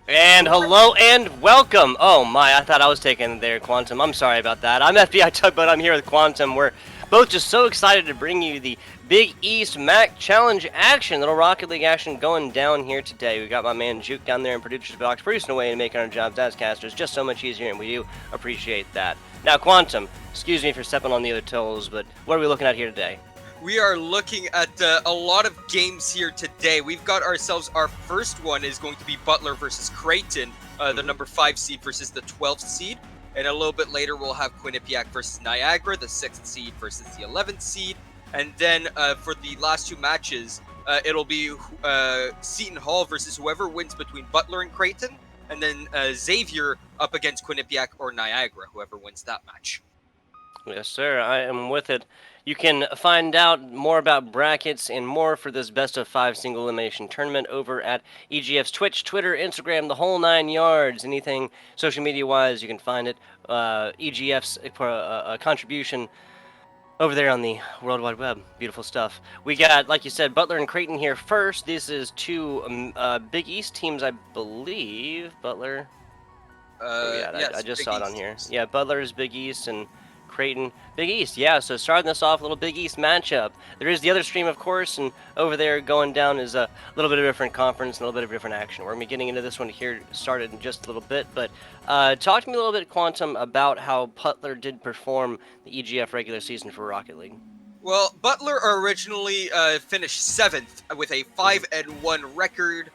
And hello and welcome. Oh my, I thought I was taking there, Quantum. I'm sorry about that. I'm FBI Tugboat. I'm here with Quantum. We're both just so excited to bring you the Big East MAC Challenge action, little Rocket League action going down here today. We got my man Juke down there in producer's box, producing away and making our jobs as casters just so much easier, and we do appreciate that. Now, Quantum, excuse me for stepping on the other toes, but what are we looking at here today? We are looking at a lot of games here today. We've got ourselves our first one is going to be Butler versus Creighton, the number 5 seed versus the 12th seed. And a little bit later, we'll have Quinnipiac versus Niagara, the 6th seed versus the 11th seed. And then for the last two matches, it'll be Seton Hall versus whoever wins between Butler and Creighton. And then Xavier up against Quinnipiac or Niagara, whoever wins that match. Yes, sir. I am with it. You can find out more about brackets and more for this best of 5 single elimination tournament over at EGF's Twitch, Twitter, Instagram, the whole 9 yards. Anything social media wise, you can find it. EGF's contribution over there on the World Wide Web. Beautiful stuff. We got, like you said, Butler and Creighton here first. This is two Big East teams, I believe. Butler. Yes, I just Big saw it on East here. teams. Yeah, Butler is Big East and Creighton, Big East. Yeah, so starting this off, a little Big East matchup. There is the other stream, of course, and over there going down is a little bit of a different conference and a little bit of different action. We're going to be getting into this one here started in just a little bit, but talk to me a little bit, Quantum, about how Butler did perform the EGF regular season for Rocket League. Well, Butler originally finished 7th with a 5-1 record.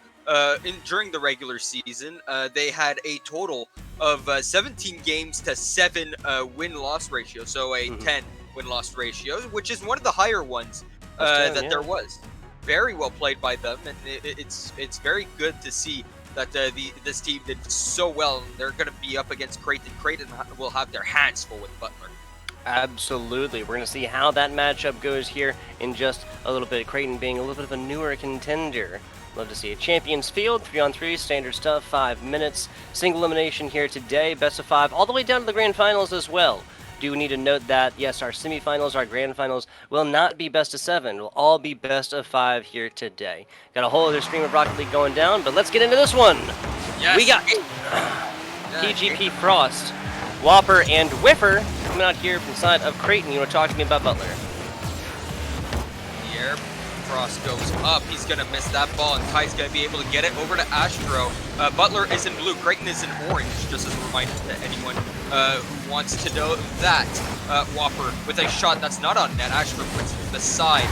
During the regular season, they had a total of 17 games to 7 win-loss ratio, so a 10 win-loss ratio, which is one of the higher ones there was. Very well played by them, and it's very good to see that this team did so well. They're going to be up against Creighton. Creighton will have their hands full with Butler. Absolutely. We're going to see how that matchup goes here in just a little bit. Creighton being a little bit of a newer contender. Love to see a Champions Field, 3-on-3, standard stuff, 5 minutes. Single elimination here today, best of 5, all the way down to the grand finals as well. Do need to note that, yes, our semifinals, our grand finals will not be best of 7. Will all be best of 5 here today. Got a whole other stream of Rocket League going down, but let's get into this one. Yes. We got PGP Frost, Whopper, and Whiffer coming out here from the side of Creighton. You want to talk to me about Butler? Here, Frost goes up. He's going to miss that ball, and Kai's going to be able to get it over to Astro. Butler is in blue. Creighton is in orange, just as a reminder to anyone who wants to know that. Whopper with a shot that's not on net. Astro puts it to the side.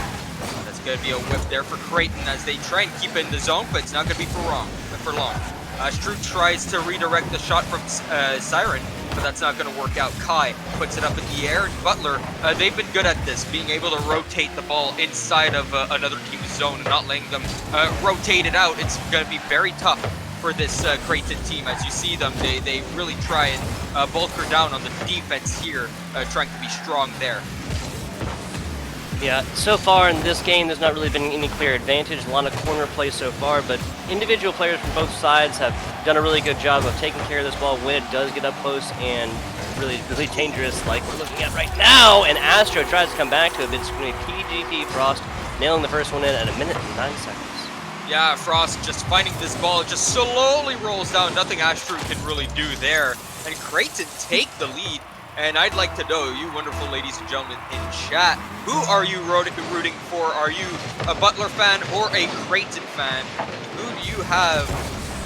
That's going to be a whip there for Creighton as they try and keep it in the zone, but it's not going to be for long. Astro tries to redirect the shot from Siren, but that's not going to work out. Kai puts it up in the air, and Butler, they've been good at this, being able to rotate the ball inside of another team's zone and not letting them rotate it out. It's going to be very tough for this Creighton team. As you see them, they really try and bulker down on the defense here, trying to be strong there. Yeah, so far in this game, there's not really been any clear advantage. A lot of corner play so far, but individual players from both sides have done a really good job of taking care of this ball when it does get up close and really, really dangerous, like we're looking at right now. And Astro tries to come back to it, but it's going to be PGP Frost nailing the first one in at 1 minute and 9 seconds. Yeah, Frost just finding this ball, just slowly rolls down. Nothing Astro can really do there. And Creighton take the lead. And I'd like to know, you wonderful ladies and gentlemen in chat, who are you rooting for? Are you a Butler fan or a Creighton fan? Who do you have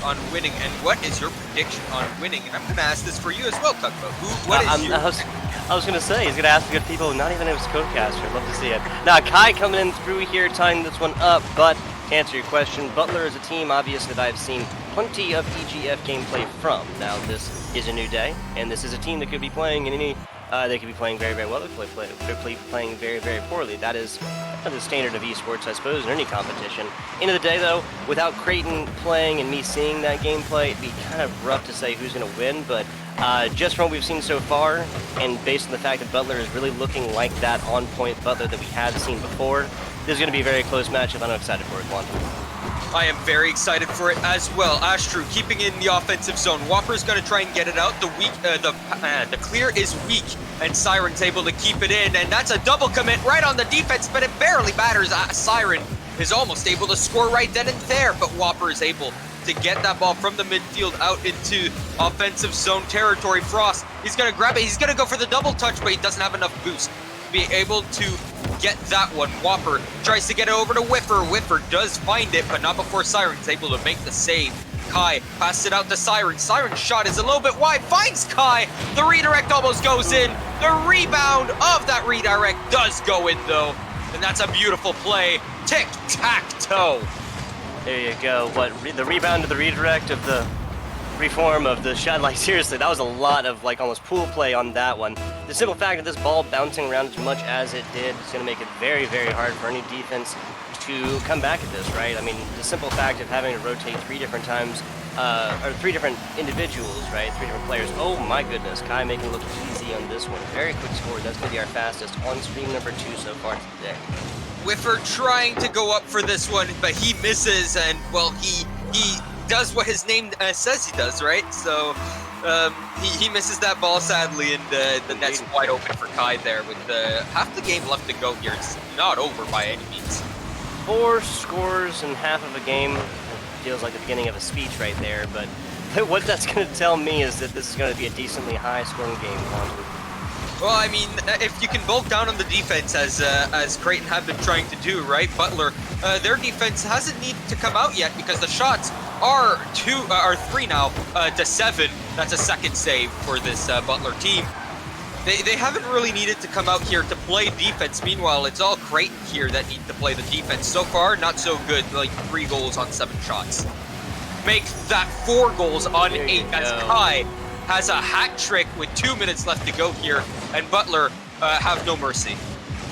on winning, and what is your prediction on winning? And I'm going to ask this for you as well, Tugboat. I was going to say, he's going to ask the good people, not even his co-caster. I'd love to see it. Now, Kai coming in through here, tying this one up, but to answer your question, Butler is a team, obviously, that I've seen plenty of EGF gameplay from. Now, this is a new day, and this is a team that could be playing in any, they could be playing very, very well, they could be playing very, very poorly. That is the standard of esports, I suppose, in any competition. End of the day, though, without Creighton playing and me seeing that gameplay, it'd be kind of rough to say who's going to win, but just from what we've seen so far, and based on the fact that Butler is really looking like that on-point Butler that we had seen before, this is going to be a very clear matchup. I'm excited for it, Quantum. I am very excited for it as well. Astro keeping in the offensive zone. Whopper's going to try and get it out. The clear is weak, and Siren's able to keep it in, and that's a double commit right on the defense, but it barely matters. Siren is almost able to score right then and there, but Whopper is able to get that ball from the midfield out into offensive zone territory. Frost, he's going to grab it. He's going to go for the double touch, but he doesn't have enough boost to be able to get that one. Whopper tries to get it over to Whiffer. Whiffer does find it, but not before Siren's able to make the save. Kai passes it out to Siren. Siren's shot is a little bit wide, finds Kai. The redirect almost goes in. The rebound of that redirect does go in though. And that's a beautiful play. Tic-tac-toe. There you go. What, the rebound to the redirect of the reform of the shot? Like, seriously, that was a lot of, like, almost pool play on that one. The simple fact of this ball bouncing around as much as it did is going to make it very, very hard for any defense to come back at this, right? I mean, the simple fact of having to rotate 3 different times, or 3 different individuals, right? 3 different players. Oh my goodness, Kai making it look easy on this one. Very quick score. That's going to be our fastest on stream number 2 so far today. Whiffer trying to go up for this one, but he misses, and well, he does what his name says he does, right? So he misses that ball sadly, and the net's wide open for Kai there with half the game left to go here. It's not over by any means. 4 scores in half of a game. Feels like the beginning of a speech right there, but what that's going to tell me is that this is going to be a decently high-scoring game. Well, I mean, if you can bolt down on the defense as Creighton have been trying to do, right? Butler, their defense hasn't needed to come out yet because the shots are 3 now to 7. That's a second save for this Butler team. They haven't really needed to come out here to play defense. Meanwhile, it's all Creighton here that need to play the defense. So far, not so good. Like 3 goals on 7 shots. Make that 4 goals on 8 as Kai has a hat trick with 2 minutes left to go here, and Butler have no mercy.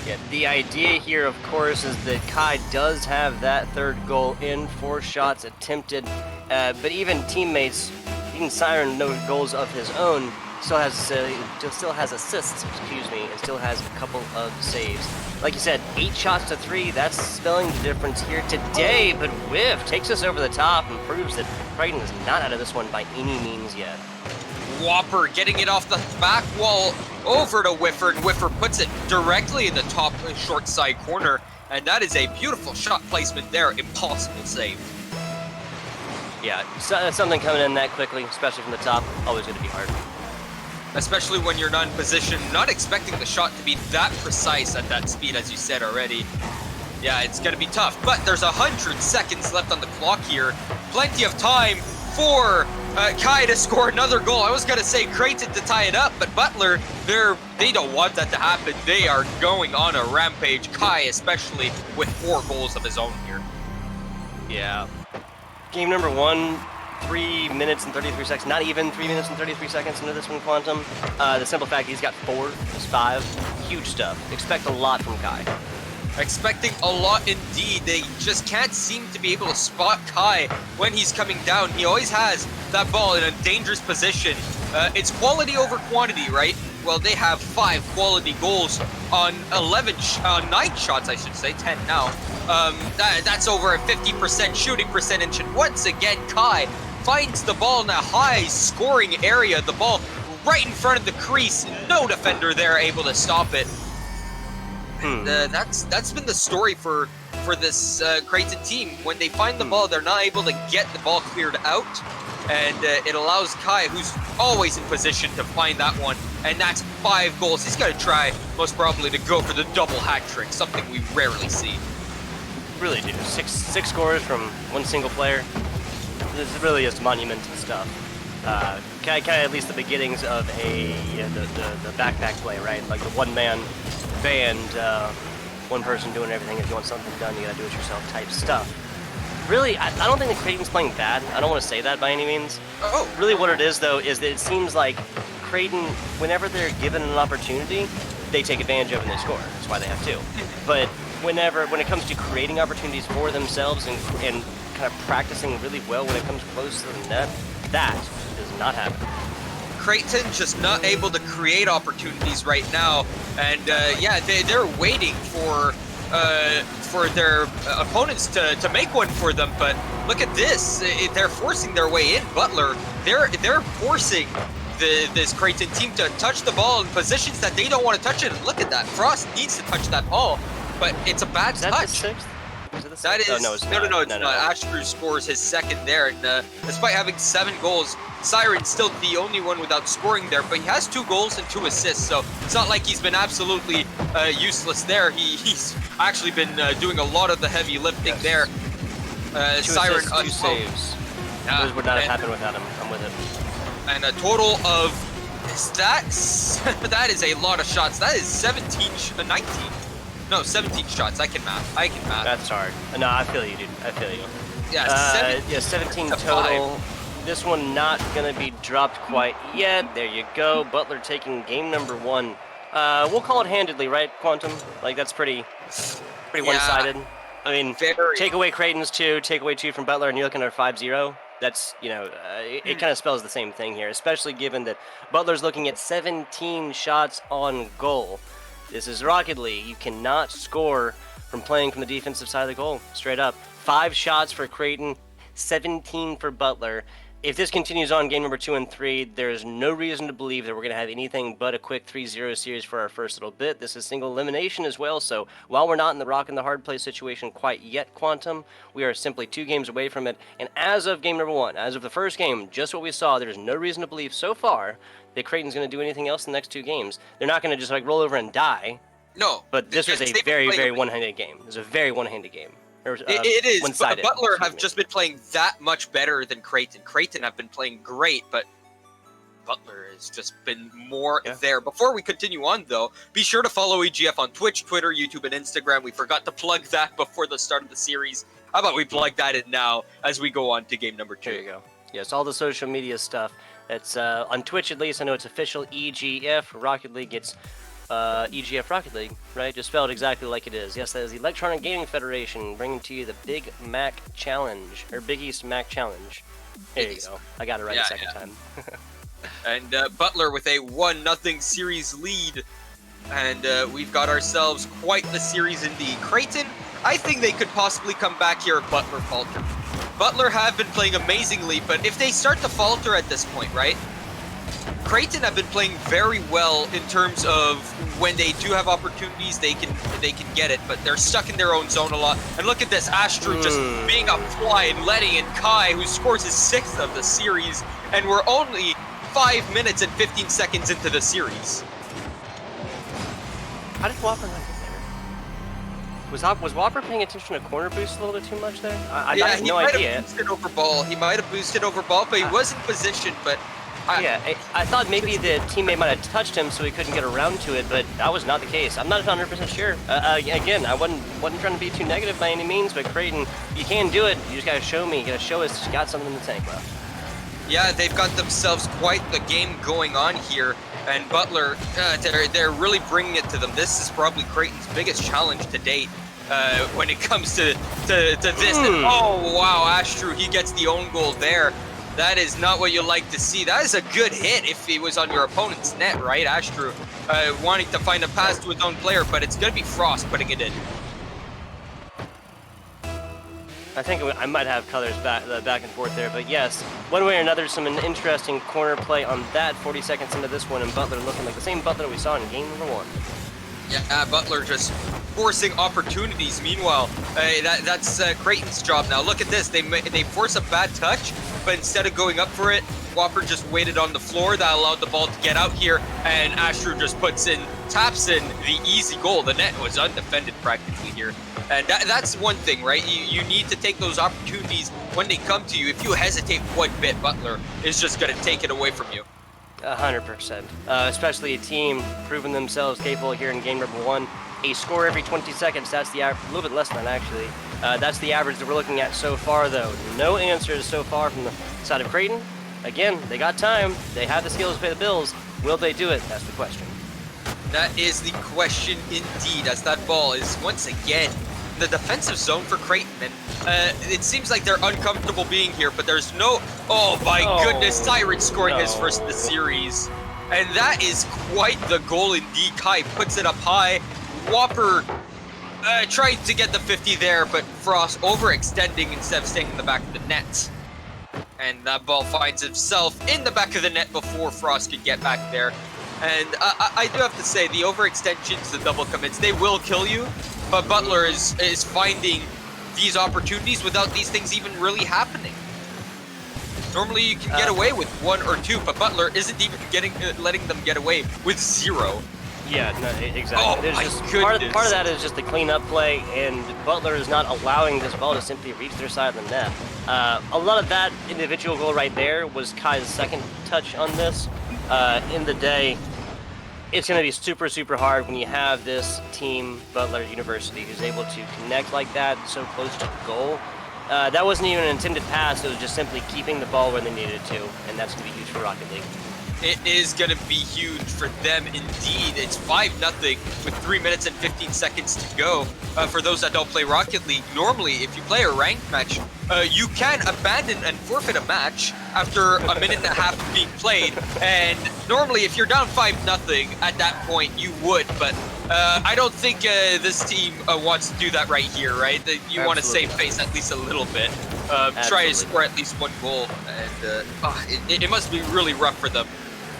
Yeah, the idea here, of course, is that Kai does have that 3rd goal in, 4 shots attempted, but even teammates, even Siren, no goals of his own, still has assists, and still has a couple of saves. Like you said, 8 shots to 3, that's spelling the difference here today, but Whiff takes us over the top and proves that Creighton is not out of this one by any means yet. Whopper getting it off the back wall over to Whiffer, and Whiffer puts it directly in the top short side corner, and that is a beautiful shot placement there. Impossible save. Yeah, something coming in that quickly, especially from the top, always going to be hard. Especially when you're not in position, not expecting the shot to be that precise at that speed, as you said already. Yeah, it's going to be tough, but there's 100 seconds left on the clock here. Plenty of time for Kai to score another goal. I was going to say Creighton to tie it up, but Butler, they don't want that to happen. They are going on a rampage, Kai especially, with 4 goals of his own here. Yeah. Game number 1, 3 minutes and 33 seconds. Not even 3 minutes and 33 seconds into this one, Quantum. The simple fact he's got 4, just 5. Huge stuff. Expect a lot from Kai. Expecting a lot indeed. They just can't seem to be able to spot Kai when he's coming down. He always has that ball in a dangerous position. It's quality over quantity, right? Well, they have 5 quality goals on 9 shots, I should say, 10 now. That's over a 50% shooting percentage. And once again, Kai finds the ball in a high scoring area. The ball right in front of the crease. No defender there able to stop it. And that's been the story for this Creighton team. When they find the ball, they're not able to get the ball cleared out, and it allows Kai, who's always in position, to find that one. And that's 5 goals. He's got to try, most probably, to go for the double hat trick, something we rarely see. Really do. 6 scores from 1 single player. This really is monumental stuff. Kai at least the beginnings of the backpack play, right? Like the one-man band, one person doing everything. If you want something done, you gotta do it yourself type stuff. Really, I don't think that Creighton's playing bad. I don't want to say that by any means. Oh. Really what it is, though, is that it seems like Creighton, whenever they're given an opportunity, they take advantage of it and they score. That's why they have 2. But when it comes to creating opportunities for themselves and kind of practicing really well when it comes close to the net, that does not happen. Creighton just not able to create opportunities right now, and yeah, they're waiting for their opponents to make one for them. But look at this, they're forcing their way in. Butler, they're forcing this Creighton team to touch the ball in positions that they don't want to touch it. And look at that, Frost needs to touch that ball, but it's a bad touch. Is it the That sixth? is Oh, no, it's no, not. it's not. Astru scores his second there, and despite having 7 goals, Siren's still the only one without scoring there. But he has 2 goals and 2 assists, so it's not like he's been absolutely useless there. He's actually been doing a lot of the heavy lifting there. 2 Siren assists, 2 saves. Yeah, Those would not have happened without him. I'm with it. and a total of that is a lot of shots. That is 17 shots. I can math. That's hard. No, I feel you, dude. I feel you. Yeah, 17 total. This one not gonna be dropped quite yet. There you go. Butler taking game number 1. We'll call it handedly, right, Quantum? Like that's pretty one-sided. I mean, take away Creighton's 2, take away 2 from Butler, and you're looking at a 5-0. That's, it kind of spells the same thing here, especially given that Butler's looking at 17 shots on goal. This is Rocket League. You cannot score from playing from the defensive side of the goal, straight up. 5 shots for Creighton, 17 for Butler. If this continues on game number 2 and 3, there's no reason to believe that we're going to have anything but a quick 3-0 series for our first little bit. This is single elimination as well, so while we're not in the rock and the hard play situation quite yet, Quantum, we are simply 2 games away from it. And as of game number 1, as of the first game, just what we saw, there's no reason to believe so far that Creighton's going to do anything else in the next 2 games. They're not going to just like roll over and die. No. But this was a very, very one-handed game. It was a very one-handed game. It is, but Butler have me. just been playing that much better than Creighton. Creighton have been playing great, but Butler has just been more there. Before we continue on, though, be sure to follow EGF on Twitch, Twitter, YouTube, and Instagram. We forgot to plug that before the start of the series. How about we plug that in now as we go on to game number 2? There you go. Yes, all the social media stuff. That's on Twitch, at least. I know it's official EGF. Rocket League gets... EGF Rocket League, right? Just spelled exactly like it is. Yes, that is the Electronic Gaming Federation bringing to you the Big Mac Challenge, or Big East Mac Challenge. There you go. I got it right a second time. And Butler with a 1-0 series lead. And we've got ourselves quite the series indeed. Creighton, I think they could possibly come back here if Butler falter. Butler have been playing amazingly, but if they start to falter at this point, right? Creighton have been playing very well in terms of when they do have opportunities, they can get it, but they're stuck in their own zone a lot. And look at this, Astru just being a fly and letting in Kai, who scores his 6th of the series, and we're only 5 minutes and 15 seconds into the series. How did Whopper not get there? Was Whopper paying attention to corner boost a little bit too much there? I have no idea. He might have boosted over ball, but he was in position, but... I thought maybe the teammate might have touched him so he couldn't get around to it, but that was not the case. I'm not 100% sure. Again, I wasn't trying to be too negative by any means, but Creighton, you can do it. You just gotta show me. You gotta show us you got something in the tank left. Yeah, they've got themselves quite the game going on here, and Butler, they're really bringing it to them. This is probably Creighton's biggest challenge to date. When it comes to this. And, oh, wow, Astru, he gets the own goal there. That is not what you like to see. That is a good hit if he was on your opponent's net, right? Astru wanting to find a pass to his own player, but it's going to be Frost putting it in. I think I might have colors back and forth there, but yes, one way or another, some interesting corner play on that. 40 seconds into this one, and Butler looking like the same Butler we saw in game number 1. Yeah, Butler just forcing opportunities. Meanwhile, that's Creighton's job now. Look at this. They force a bad touch, but instead of going up for it, Whopper just waited on the floor. That allowed the ball to get out here, and Astru just taps in the easy goal. The net was undefended practically here. And that's one thing, right? You need to take those opportunities when they come to you. If you hesitate one bit, Butler is just going to take it away from you. 100%. Especially a team proving themselves capable here in game number 1. A score every 20 seconds. That's the average. A little bit less than that, actually. That's the average that we're looking at so far, though. No answers so far from the side of Creighton. Again, they got time. They have the skills to pay the bills. Will they do it? That's the question. That is the question indeed, as that ball is once again in the defensive zone for Creighton. And it seems like they're uncomfortable being here, but there's no... Oh my goodness, Siren scoring his first of the series. And that is quite the goal indeed. Kai puts it up high. Whopper tried to get the 50 there, but Frost overextending instead of staying in the back of the net. And that ball finds itself in the back of the net before Frost could get back there. And I do have to say, the overextensions, the double commits, they will kill you. But Butler is finding these opportunities without these things even really happening. Normally you can get away with 1 or 2, but Butler isn't even letting them get away with 0. Yeah, no, exactly. Oh, There's my just goodness. part of that is just the cleanup play, and Butler is not allowing this ball to simply reach their side of the net. A lot of that individual goal right there was Kai's second touch on this. In the day, it's going to be super, super hard when you have this team, Butler University, who's able to connect like that so close to goal. That wasn't even an intended pass. It was just simply keeping the ball where they needed it to, and that's going to be huge for Rocket League. It is going to be huge for them indeed. It's 5-0 with 3 minutes and 15 seconds to go. For those that don't play Rocket League, normally if you play a ranked match, you can abandon and forfeit a match after a minute and a half of being played. And normally if you're down 5-0 at that point, you would. But I don't think this team wants to do that right here, right? You want to save face at least a little bit. Try to score at least 1 goal. And it must be really rough for them.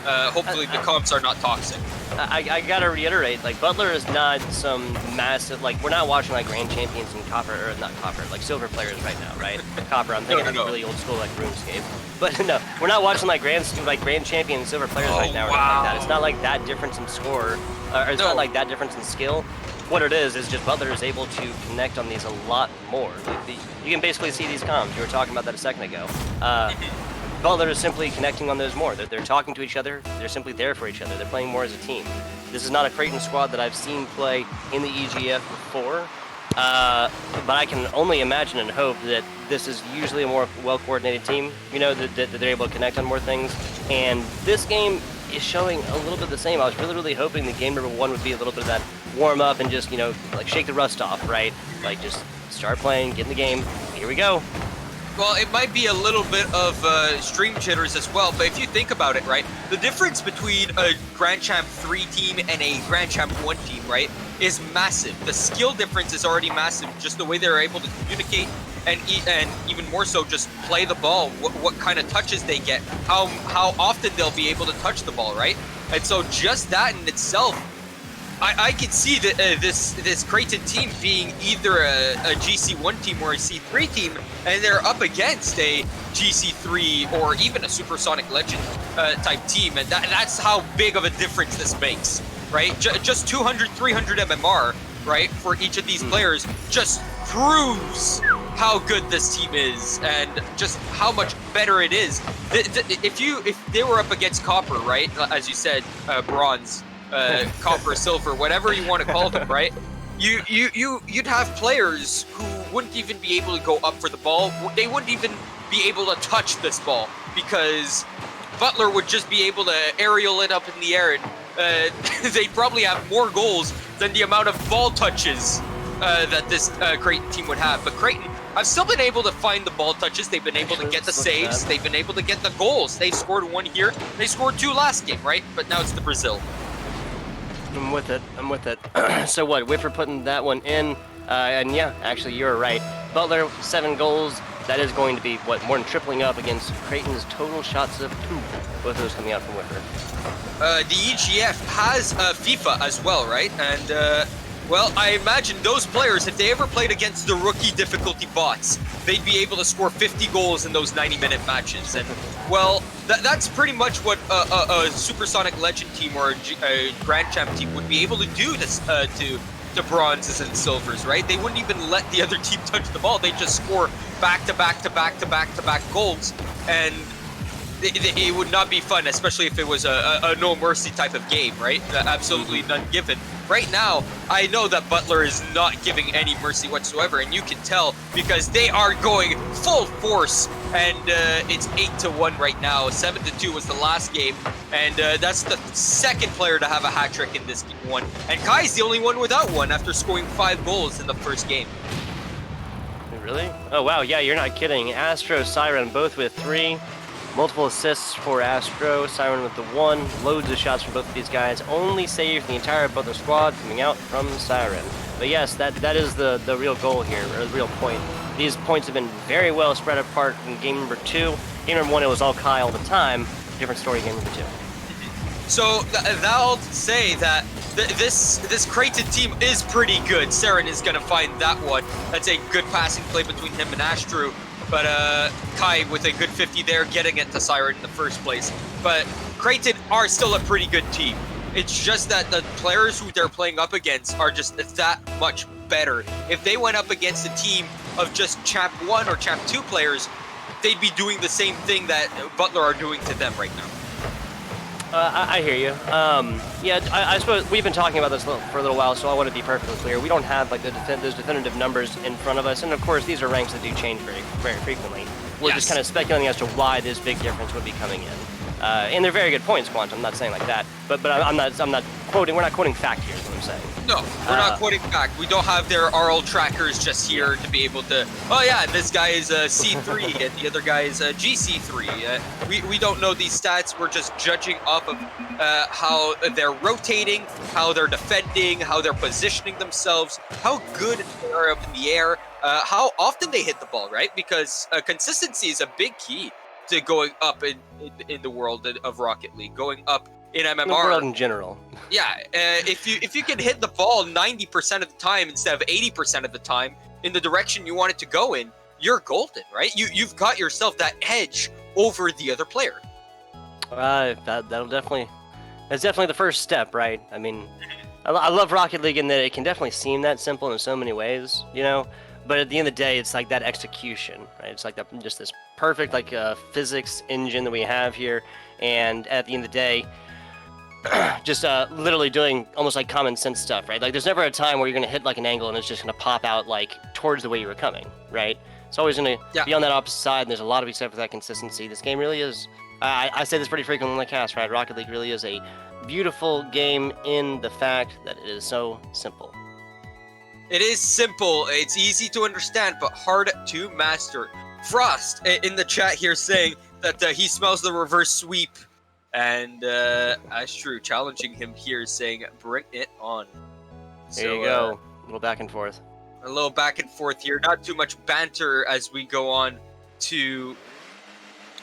Hopefully the comps are not toxic. I gotta reiterate, like, Butler is not some massive, like, we're not watching like Grand Champions and Copper, or not Copper, like Silver players right now, right? Copper, I'm thinking No. really old school like RuneScape. But no, we're not watching like Grand Champion and Silver players right now or anything like that. It's not like that difference in score, or it's not like that difference in skill. What it is just Butler is able to connect on these a lot more. Like you can basically see these comms. You were talking about that a second ago. Butler is simply connecting on those more. They're talking to each other. They're simply there for each other. They're playing more as a team. This is not a Creighton squad that I've seen play in the EGF before, but I can only imagine and hope that this is usually a more well-coordinated team, you know, that they're able to connect on more things. And this game is showing a little bit the same. I was really, really hoping that game number 1 would be a little bit of that warm up and just, you know, like shake the rust off, right? Like just start playing, get in the game. Here we go. Well, it might be a little bit of stream jitters as well, but if you think about it, right, the difference between a Grand Champ 3 team and a Grand Champ 1 team, right, is massive. The skill difference is already massive, just the way they're able to communicate and even more so just play the ball, what kind of touches they get, how often they'll be able to touch the ball, right? And so just that in itself, I could see that this Creighton team being either a GC1 team or a C3 team, and they're up against a GC3 or even a Supersonic Legend type team, and that's how big of a difference this makes, right? Just 200, 300 MMR, right, for each of these players just proves how good this team is and just how much better it is. If they were up against Copper, right, as you said, bronze, copper, silver, whatever you want to call them, right? You'd have players who wouldn't even be able to go up for the ball. They wouldn't even be able to touch this ball because Butler would just be able to aerial it up in the air, and they'd probably have more goals than the amount of ball touches that this Creighton team would have. But Creighton have still been able to find the ball touches. They've been able to get the saves. They've been able to get the goals. They scored 1 here. They scored 2 last game, right? But now it's the Brazil. I'm with it. So what, Whipper putting that one in, and yeah, actually you're right. Butler, 7 goals, that is going to be, what, more than tripling up against Creighton's total shots of 2. Both of those coming out from Whipper. The EGF has FIFA as well, right? And, well, I imagine those players, if they ever played against the rookie difficulty bots, they'd be able to score 50 goals in those 90-minute matches. And, well, that's pretty much what a Supersonic Legend team or a Grand Champ team would be able to do to bronzes and silvers, right? They wouldn't even let the other team touch the ball. They just score back-to-back goals. And it would not be fun, especially if it was a no mercy type of game, right? Absolutely none given. Right now, I know that Butler is not giving any mercy whatsoever, and you can tell because they are going full force, and it's 8-1 right now. 7-2 was the last game, and that's the second player to have a hat trick in this one. And Kai's the only one without one after scoring 5 goals in the first game. Really? Oh wow, yeah, you're not kidding. Astro, Siren, both with 3. Multiple assists for Astro, Siren with the 1, loads of shots from both of these guys. Only save the entire Butler squad coming out from Siren. But yes, that is the real goal here, or the real point. These points have been very well spread apart in game number 2. Game number 1, it was all Kai all the time. Different story in game number 2. So that'll say that this Creighton team is pretty good. Saren is going to find that one. That's a good passing play between him and Astru. But Kai with a good 50 there, getting it to Siren in the first place. But Creighton are still a pretty good team. It's just that the players who they're playing up against are just that much better. If they went up against a team of just Champ 1 or Champ 2 players, they'd be doing the same thing that Butler are doing to them right now. I hear you. Yeah, I suppose we've been talking about this for a little while, so I want to be perfectly clear. We don't have like those definitive numbers in front of us, and of course these are ranks that do change very, very frequently. We're just kind of speculating as to why this big difference would be coming in. And they're very good points, Quantum. I'm not saying like that, but I'm not quoting. We're not quoting fact here. Is what I'm saying. No, we're not quoting fact. We don't have their RL trackers just here to be able to. Oh yeah, this guy is a C3 and the other guy is a GC3. We don't know these stats. We're just judging off of how they're rotating, how they're defending, how they're positioning themselves, how good they are up in the air, how often they hit the ball, right? Because consistency is a big key to going up in the world of Rocket League, going up in MMR. The world in general. Yeah, if you can hit the ball 90% of the time instead of 80% of the time in the direction you want it to go in, you're golden, right? You've got yourself that edge over the other player. That's definitely the first step, right? I mean, I love Rocket League in that it can definitely seem that simple in so many ways, you know. But at the end of the day, it's like that execution, right? It's like just this perfect like physics engine that we have here, and at the end of the day, just literally doing almost like common sense stuff, right? Like there's never a time where you're gonna hit like an angle and it's just gonna pop out like towards the way you were coming, right? It's always gonna be on that opposite side, and there's a lot to be said for that consistency. This game really is. I say this pretty frequently on the cast, right? Rocket League really is a beautiful game in the fact that it is so simple. It is simple, it's easy to understand, but hard to master. Frost in the chat here saying that he smells the reverse sweep, and Astru challenging him here saying, bring it on. There you go, a little back and forth. A little back and forth here, not too much banter as we go on to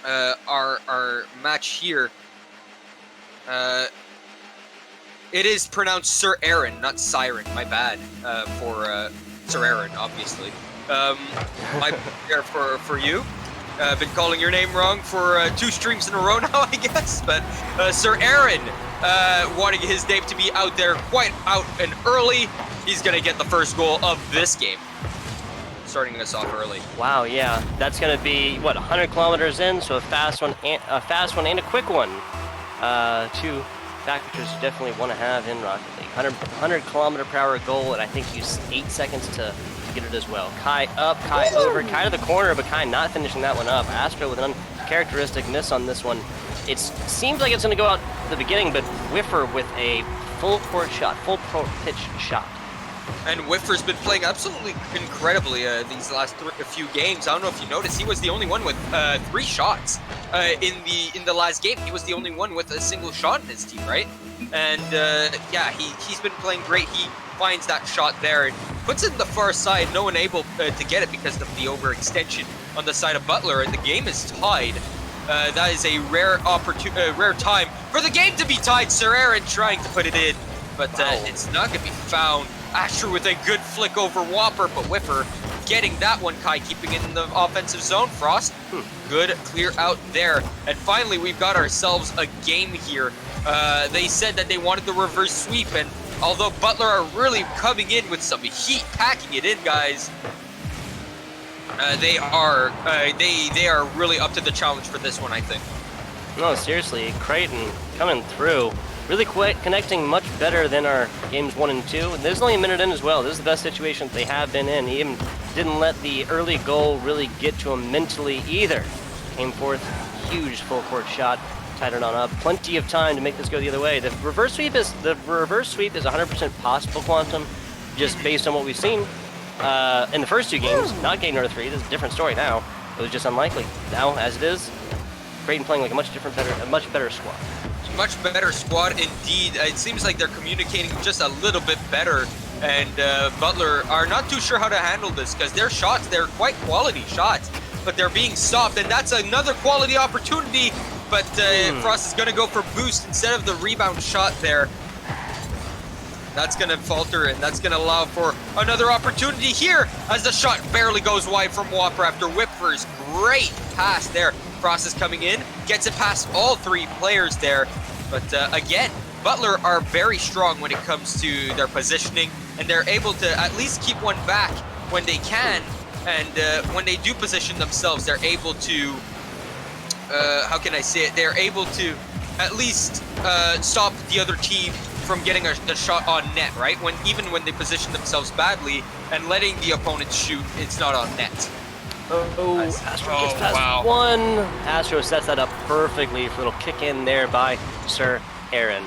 our match here. It is pronounced Sir Aaron, not Siren. My bad for Sir Aaron, obviously. My there for you. I've been calling your name wrong for 2 streams in a row now, I guess. But Sir Aaron wanting his name to be out there quite out and early. He's gonna get the first goal of this game, starting us off early. Wow, yeah, that's gonna be what 100 kilometers in, so a fast one and a quick one. 2 factors you definitely want to have in Rocket League. 100 kilometer per hour goal, and I think use 8 seconds to get it as well. Kai up, Kai over, Kai to the corner, but Kai not finishing that one up. Astro with an uncharacteristic miss on this one. It seems like it's going to go out at the beginning, but Whiffer with a full court shot, full pitch shot. And Whiffer's been playing absolutely incredibly these last few games. I don't know if you noticed, he was the only one with 3 shots in the last game. He was the only one with a single shot in his team, right? And yeah, he's been playing great. He finds that shot there and puts it in the far side. No one able to get it because of the overextension on the side of Butler, and the game is tied. That is a rare time for the game to be tied. Sir Aaron trying to put it in, but it's not going to be found. Astru with a good flick over Whopper, but Whiffer getting that one. Kai keeping it in the offensive zone. Frost, good clear out there. And finally, we've got ourselves a game here. They said that they wanted the reverse sweep, and although Butler are really coming in with some heat, packing it in, guys, they are really up to the challenge for this one, I think. No, seriously, Creighton coming through. Really quick, connecting much better than our games 1 and 2. There's only a minute in as well. This is the best situation that they have been in. He even didn't let the early goal really get to him mentally either. Came forth, huge full court shot, tied it on up. Plenty of time to make this go the other way. The reverse sweep is 100% possible, Quantum, just based on what we've seen in the first 2 games. Not getting another 3. This is a different story now. It was just unlikely. Now, as it is, Creighton playing like a much better squad. Much better squad indeed. It seems like they're communicating just a little bit better, and Butler are not too sure how to handle this because their shots, they're quite quality shots, but they're being stopped, and that's another quality opportunity but Frost is going to go for boost instead of the rebound shot there. That's going to falter, and that's going to allow for another opportunity here as the shot barely goes wide from Whopper after Whipper's great pass there. Frost is coming in, gets it past all three players there. But again, Butler are very strong when it comes to their positioning, and they're able to at least keep one back when they can. And when they do position themselves, they're able to, how can I say it? They're able to at least stop the other team from getting a shot on net, right? Even when they position themselves badly and letting the opponent shoot, it's not on net. Astro gets past one. Astro sets that up perfectly for a little kick in there by Sir Aaron.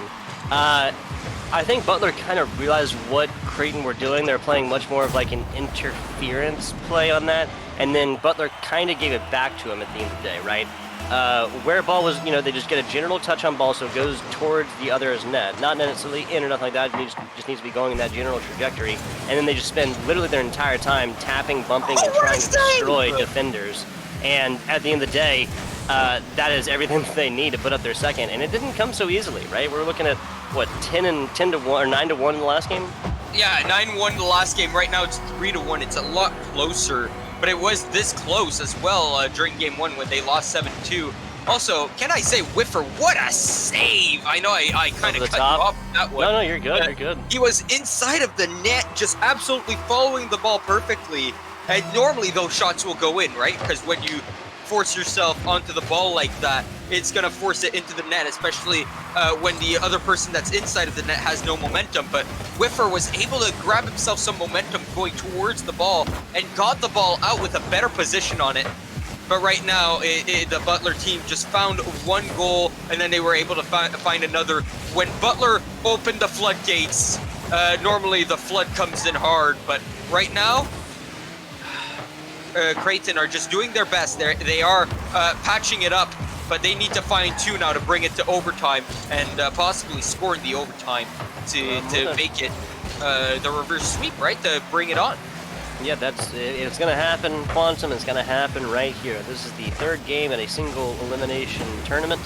I think Butler kind of realized what Creighton were doing. They're playing much more of like an interference play on that, and then Butler kind of gave it back to him at the end of the day, right? Where ball was, they just get a general touch on ball, so it goes towards the other's net. Not necessarily in or nothing like that, it just needs to be going in that general trajectory. And then they just spend literally their entire time tapping, bumping, and trying to destroy defenders. And at the end of the day, that is everything that they need to put up their second. And it didn't come so easily, right? We're looking at, what, 10 to 1, or 9 to 1 in the last game? Yeah, 9-1 the last game. Right now it's 3-1. It's a lot closer. But it was this close as well during game 1 when they lost 7-2. Also, can I say, Whiffer, what a save! I know I kind of cut you off with that one. No, you're good, you're good. He was inside of the net, just absolutely following the ball perfectly. And normally those shots will go in, right? Because when you force yourself onto the ball like that, it's going to force it into the net, especially when the other person that's inside of the net has no momentum. But Whiffer was able to grab himself some momentum going towards the ball and got the ball out with a better position on it. But right now, the Butler team just found one goal, and then they were able to find another. When Butler opened the floodgates, normally the flood comes in hard, but right now, Creighton are just doing their best. They are patching it up, but they need to find two now to bring it to overtime and possibly score in the overtime to make it the reverse sweep, right? To bring it on. Yeah, it's going to happen, Quantum. It's going to happen right here. This is the third game in a single elimination tournament,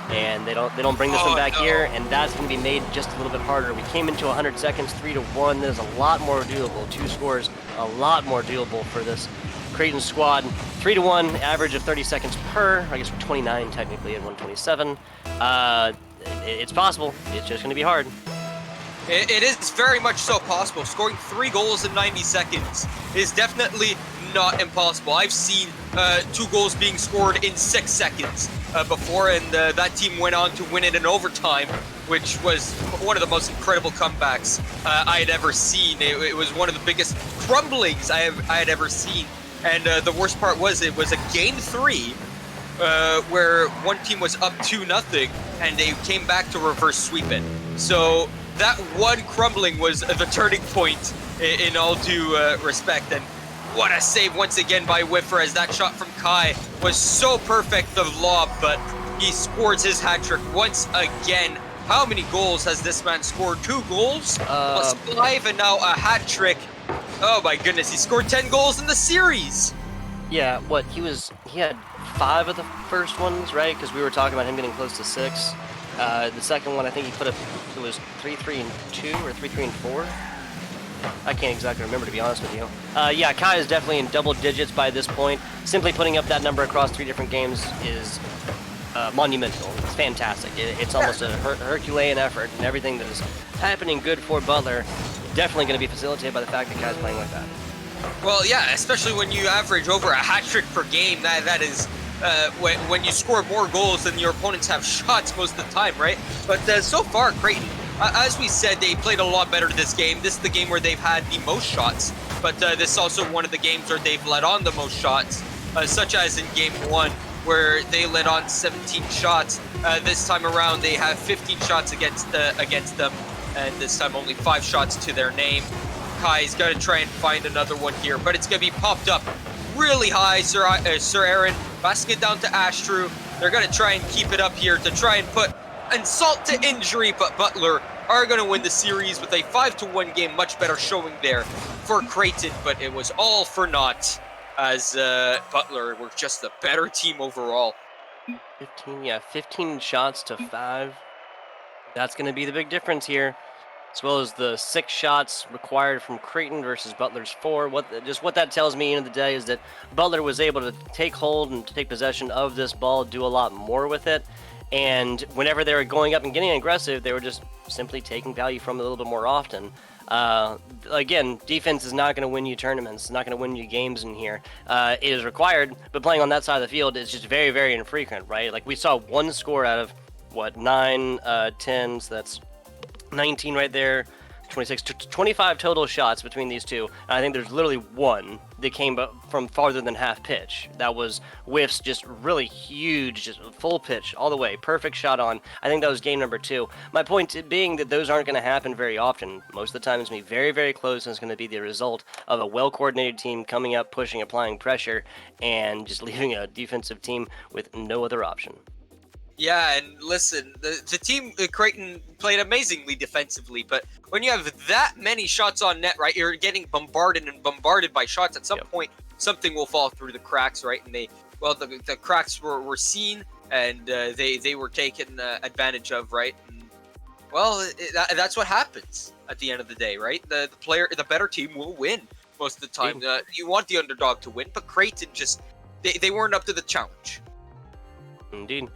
and they don't bring this one back here, and that's going to be made just a little bit harder. We came into 100 seconds, 3-1. There's a lot more doable. 2 scores, a lot more doable for this Creighton squad. 3-1, average of 30 seconds per. I guess we're 29 technically at 127. It's possible. It's just going to be hard. It is very much so possible. Scoring 3 goals in 90 seconds is definitely not impossible. I've seen 2 goals being scored in 6 seconds before, and that team went on to win it in overtime, which was one of the most incredible comebacks I had ever seen. It was one of the biggest crumblings I had ever seen. And the worst part was it was a game 3 where one team was up 2-0, and they came back to reverse sweep it. So that one crumbling was the turning point in all due respect. And what a save once again by Whiffer, as that shot from Kai was so perfect, the lob, but he scores his hat trick once again. How many goals has this man scored? 2 goals plus 5, and now a hat trick. Oh my goodness, he scored 10 goals in the series. Yeah, he had 5 of the first ones, right? Because we were talking about him getting close to 6. The second one, I think he put up, it was 3-3-2 or 3-3-4. I can't exactly remember, to be honest with you. Yeah, Kai is definitely in double digits by this point. Simply putting up that number across 3 different games is monumental. It's fantastic. It's almost a Herculean effort, and everything that is happening good for Butler definitely going to be facilitated by the fact that Kai's playing like that. Well, yeah, especially when you average over a hat trick per game. That is when you score more goals than your opponents have shots most of the time, right? But so far, Creighton, as we said, they played a lot better this game. This is the game where they've had the most shots, but this is also one of the games where they've let on the most shots, such as in game 1, where they let on 17 shots. This time around, they have 15 shots against them, and this time only 5 shots to their name. Kai's got to try and find another one here, but it's going to be popped up really high. Sir Aaron passing it down to Astru. They're going to try and keep it up here to try and put insult to injury, but Butler are going to win the series with a 5-1 game. Much better showing there for Creighton, but it was all for naught, as Butler were just the better team overall. 15, yeah, 15 shots to 5. That's going to be the big difference here, as well as the 6 shots required from Creighton versus Butler's 4. What that tells me, end of the day, is that Butler was able to take hold and take possession of this ball, do a lot more with it, and whenever they were going up and getting aggressive, they were just simply taking value from it a little bit more often. Again, defense is not going to win you tournaments. It's not going to win you games in here. It is required, but playing on that side of the field is just very, very infrequent, right? Like, we saw one score out of, 9, 10, so that's 19 right there, 26, 25 total shots between these two. And I think there's literally one that came from farther than half pitch. That was whiffs, just really huge, just full pitch all the way, perfect shot on. I think that was game number 2. My point being that those aren't going to happen very often. Most of the time it's going to be very, very close, and it's going to be the result of a well-coordinated team coming up, pushing, applying pressure, and just leaving a defensive team with no other option. Yeah, and listen, the team, Creighton, played amazingly defensively, but when you have that many shots on net, right, you're getting bombarded by shots. At some point, something will fall through the cracks, right? And the cracks were seen, and they were taken advantage of, right? And, well, that's what happens at the end of the day, right? The better team will win most of the time. You want the underdog to win, but Creighton just, they weren't up to the challenge. Indeed.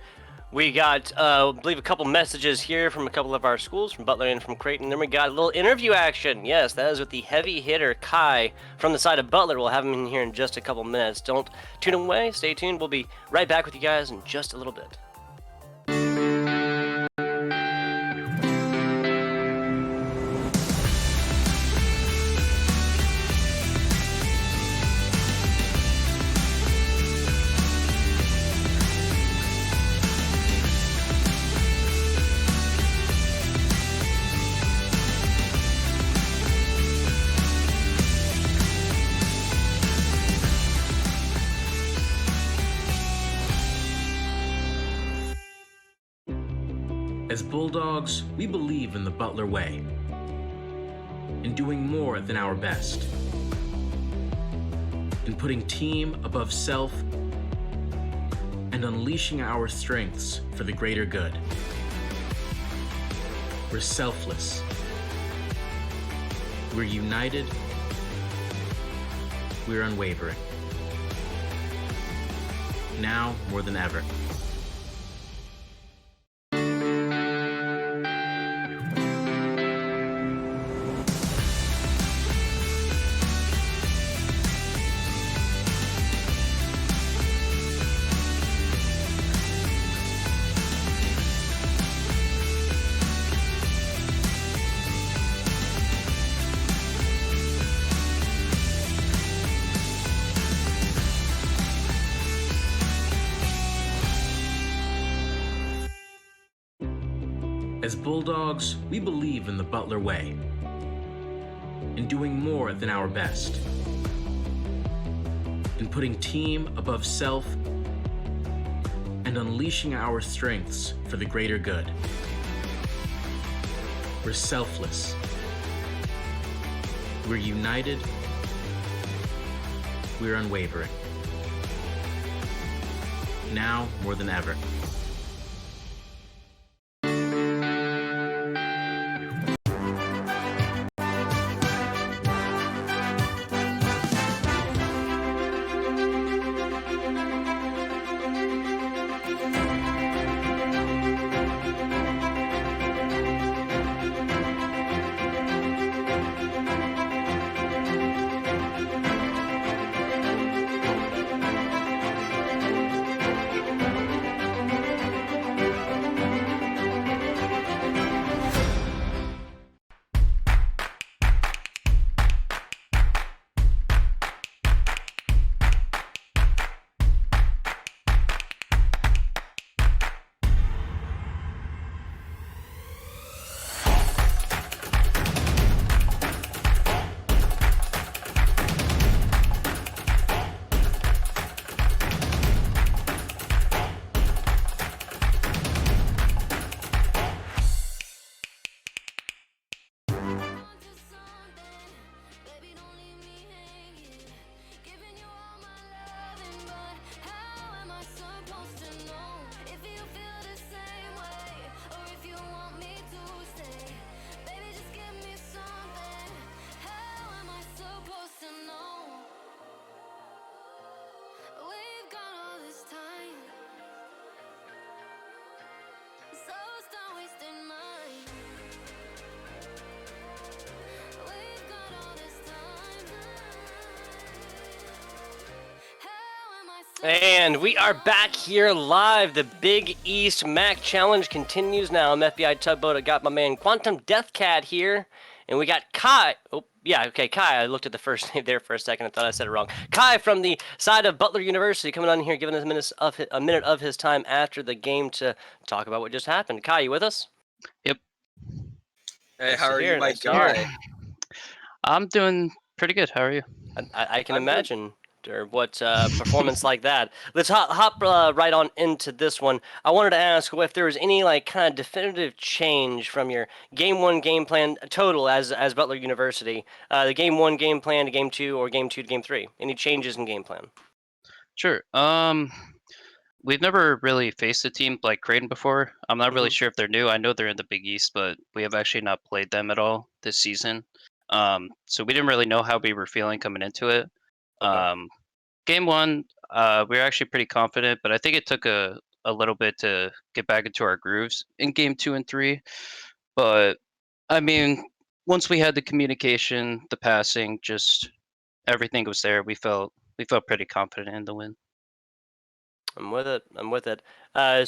We got, I believe, a couple messages here from a couple of our schools, from Butler and from Creighton. Then we got a little interview action. Yes, that is with the heavy hitter, Kai, from the side of Butler. We'll have him in here in just a couple minutes. Don't tune away. Stay tuned. We'll be right back with you guys in just a little bit. As Bulldogs, we believe in the Butler way, in doing more than our best, in putting team above self, and unleashing our strengths for the greater good. We're selfless. We're united. We're unwavering. Now more than ever. As Bulldogs, we believe in the Butler way, in doing more than our best, in putting team above self, and unleashing our strengths for the greater good. We're selfless. We're united. We're unwavering. Now more than ever. And we are back here live. The Big East Mac Challenge continues now. I'm FBI Tugboat. I got my man Quantum Deathcat here. And we got Kai. Oh, yeah, okay, Kai. I looked at the first name there for a second. I thought I said it wrong. Kai from the side of Butler University coming on here, giving us a minute of his time after the game to talk about what just happened. Kai, you with us? Yep. Hey, Nice how to are hear, you, my nice to hear. guy? I'm doing pretty good. How are you? I can I'm good. imagine. Or what performance like that. Let's hop right on into this one. I wanted to ask if there was any like kind of definitive change from your game one game plan total as Butler University, the game one game plan to game two or game two to game three. Any changes in game plan? Sure. We've never really faced a team like Creighton before. I'm not really sure if they're new. I know they're in the Big East, but we have actually not played them at all this season. So we didn't really know how we were feeling coming into it. Okay. Game one, we were actually pretty confident, but I think it took a little bit to get back into our grooves in game 2 and 3. But I mean, once we had the communication, the passing, just everything was there. We felt pretty confident in the win. I'm with it. I'm with it.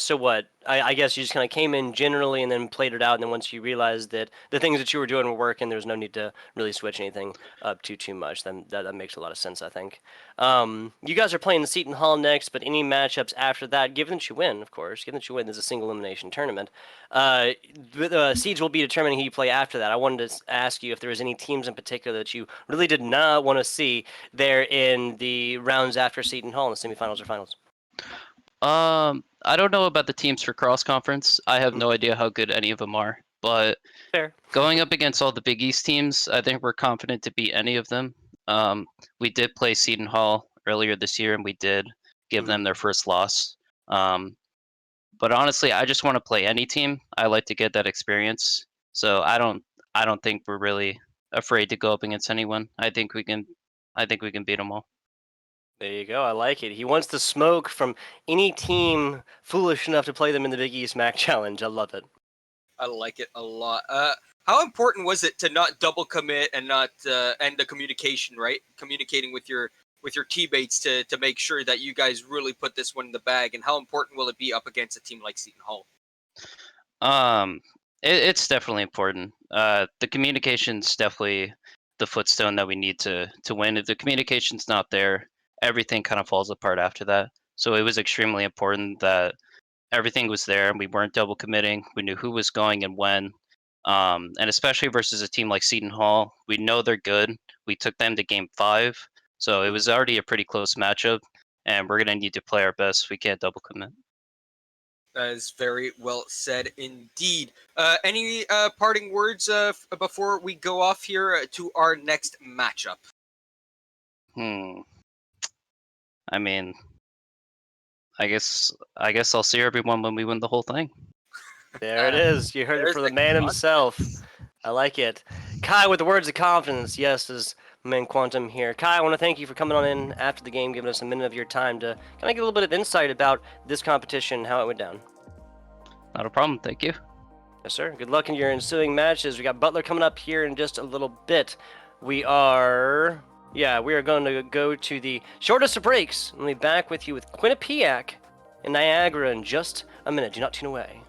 So what? I guess you just kind of came in generally and then played it out, and then once you realized that the things that you were doing were working, there was no need to really switch anything up too much. Then that makes a lot of sense, I think. You guys are playing the Seton Hall next, but any matchups after that, given that you win, of course, given that you win, there's a single elimination tournament. The seeds will be determining who you play after that. I wanted to ask you if there was any teams in particular that you really did not want to see there in the rounds after Seton Hall in the semifinals or finals. I don't know about the teams for cross conference. I have no idea how good any of them are. But Fair. going up against all the Big East teams, I think we're confident to beat any of them. We did play Seton Hall earlier this year, and we did give them their first loss. But honestly, I just want to play any team. I like to get that experience. So I don't think we're really afraid to go up against anyone. I think we can beat them all. There you go. I like it. He wants the smoke from any team foolish enough to play them in the Big East MAC Challenge. I love it. I like it a lot. How important was it to not double commit and not and the communication, right? Communicating with your teammates to make sure that you guys really put this one in the bag. And how important will it be up against a team like Seton Hall? It's definitely important. The communication's definitely the footstone that we need to win. If the communication's not there, everything kind of falls apart after that. So it was extremely important that everything was there and we weren't double committing. We knew who was going and when. And especially versus a team like Seton Hall, we know they're good. We took them to game 5. So it was already a pretty close matchup, and we're going to need to play our best. We can't double commit. That is very well said indeed. Any parting words before we go off here to our next matchup? I mean, I guess I'll see everyone when we win the whole thing. There it is. You heard it from the man himself. I like it. Kai with the words of confidence. Yes, is man Quantum here. Kai, I want to thank you for coming on in after the game, giving us a minute of your time to kind of get a little bit of insight about this competition, how it went down. Not a problem. Thank you. Yes, sir. Good luck in your ensuing matches. We got Butler coming up here in just a little bit. We are going to go to the shortest of breaks. We'll be back with you with Quinnipiac and Niagara in just a minute. Do not tune away.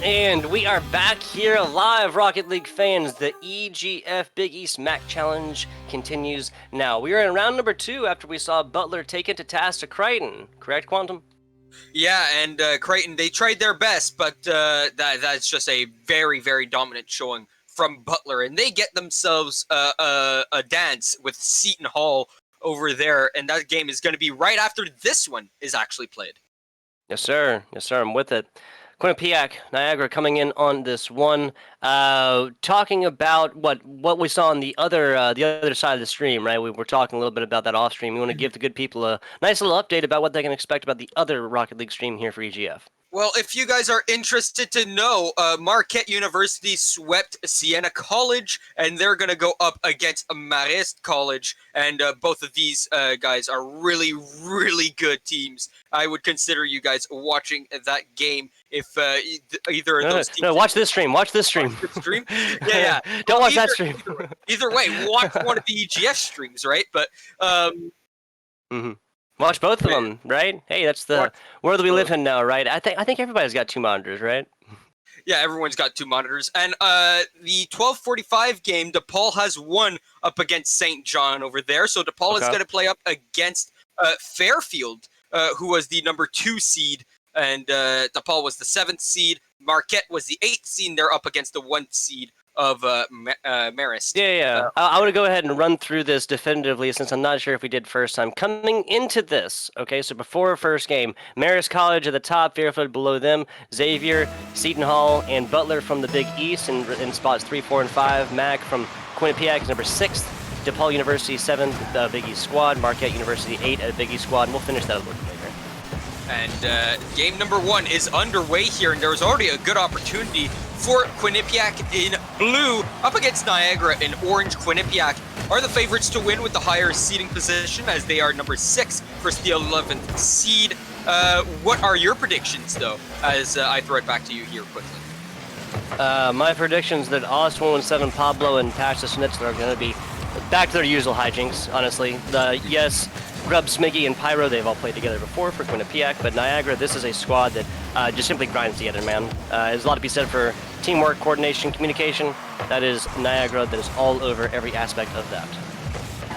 And we are back here live, Rocket League fans. The EGF Big East MAC Challenge continues now. We are in round number 2 after we saw Butler take it to task to Crichton. Correct, Quantum? Yeah, and Crichton, they tried their best, but that's just a very, very dominant showing from Butler. And they get themselves a dance with Seton Hall over there. And that game is going to be right after this one is actually played. Yes, sir. Yes, sir. I'm with it. Quinnipiac, Niagara coming in on this one, talking about what we saw on the other side of the stream, right? We were talking a little bit about that off stream. We want to give the good people a nice little update about what they can expect about the other Rocket League stream here for EGF. Well, if you guys are interested to know, Marquette University swept Siena College, and they're going to go up against Marist College, and both of these guys are really, really good teams. I would consider you guys watching that game if either of those teams... No, watch this stream. Watch this stream. Watch the stream? Yeah. Don't watch that stream. Either way, watch one of the EGF streams, right? But... Watch both of them, right? Hey, that's the world we live in now, right? I think everybody's got 2 monitors, right? Yeah, everyone's got 2 monitors. And the 12:45 game, DePaul has won up against St. John over there. So DePaul is going to play up against Fairfield, who was the number 2 seed, and DePaul was the 7th seed. Marquette was the 8th seed. They're up against the 1 seed of Marist. Yeah. I want to go ahead and run through this definitively since I'm not sure if we did first time. Coming into this, okay, so before first game, Marist College at the top, Fairfield below them, Xavier, Seton Hall, and Butler from the Big East in spots 3, 4, and 5. Mac from Quinnipiac is number 6th. DePaul University 7th, Big East squad. Marquette University 8 at Big East squad. And we'll finish that a little bit later. And game number 1 is underway here, and there was already a good opportunity for Quinnipiac in blue up against Niagara in orange. Quinnipiac are the favorites to win with the higher seeding position as they are number 6 versus the 11th seed. What are your predictions, though, as I throw it back to you here quickly? My predictions that Oz 117, Pablo, and Pasha Schnitzler are going to be back to their usual hijinks, honestly. Yes, Grub, Smiggy, and Pyro, they've all played together before for Quinnipiac, but Niagara, this is a squad that just simply grinds together, man. There's a lot to be said for teamwork, coordination, communication. That is Niagara, that is all over every aspect of that.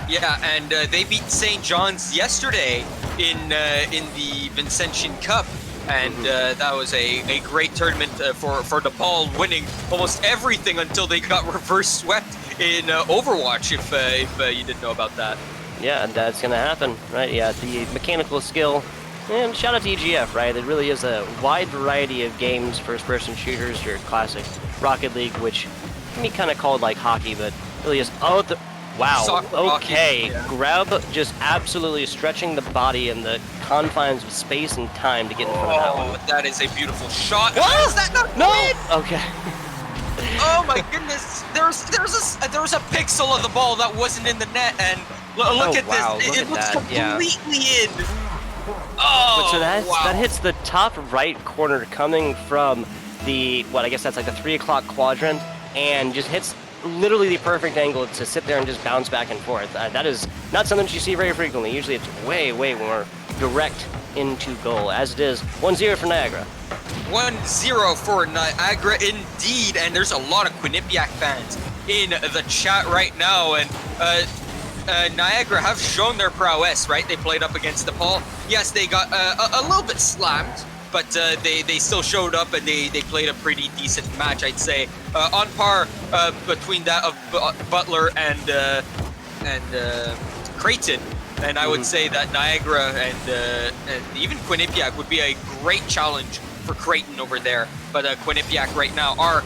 Yeah, and they beat St. John's yesterday in the Vincentian Cup, and that was a great tournament for DePaul, winning almost everything until they got reverse swept in Overwatch, if you didn't know about that. Yeah, that's going to happen, right? Yeah, the mechanical skill. And shout out to EGF, right? It really is a wide variety of games, first-person shooters, your classic Rocket League, which can be kind of called like hockey, but really is... Oh, wow. Soccer, okay. Hockey, yeah. Grub just absolutely stretching the body in the confines of space and time to get in front of that one. Oh, that is a beautiful shot. What? Is that not No! Okay. Oh my goodness! There was a pixel of the ball that wasn't in the net, and look at wow. this. It looks that. completely in. Oh, So wow. that hits the top right corner coming from the, I guess that's like the 3 o'clock quadrant, and just hits literally the perfect angle to sit there and just bounce back and forth. That is not something that you see very frequently. Usually it's way, way more direct into goal, as it is 1-0 for Niagara. 1-0 for Niagara indeed, and there's a lot of Quinnipiac fans in the chat right now, and Niagara have shown their prowess, right? They played up against DePaul. Yes, they got a little bit slammed, but they still showed up, and they played a pretty decent match, I'd say. On par between that of Butler and Creighton. And I would say that Niagara and even Quinnipiac would be a great challenge for Creighton over there. But Quinnipiac right now are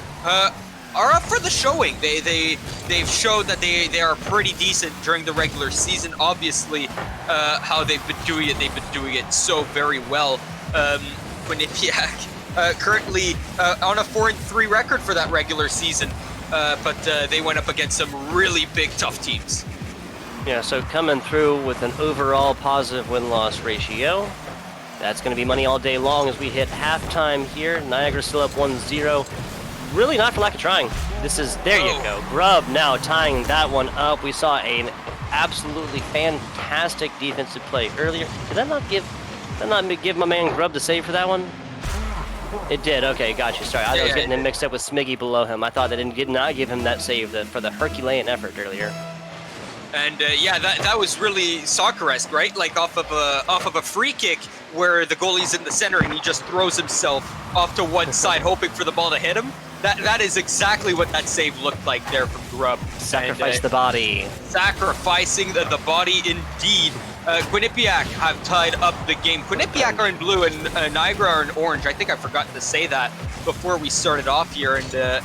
up for the showing. They've showed that they are pretty decent during the regular season. Obviously, how they've been doing it so very well. Quinnipiac currently on a 4-3 record for that regular season, but they went up against some really big, tough teams. Yeah, so coming through with an overall positive win-loss ratio. That's going to be money all day long as we hit halftime here. Niagara still up 1-0. Really not for lack of trying. There you go. Grub now tying that one up. We saw an absolutely fantastic defensive play earlier. Did that not give my man Grub the save for that one? It did. Okay, got you. Sorry, I was Yeah, getting it him mixed up with Smiggy below him. I thought they did not give him that save for the Herculean effort earlier. And yeah, that was really soccer-esque, right? Like off of a free kick where the goalie's in the center and he just throws himself off to one side, hoping for the ball to hit him. That is exactly what that save looked like there from Grub. Sacrifice the body. Sacrificing the body, indeed. Quinnipiac have tied up the game. Quinnipiac are in blue and Niagara are in orange. I think I forgot to say that before we started off here. And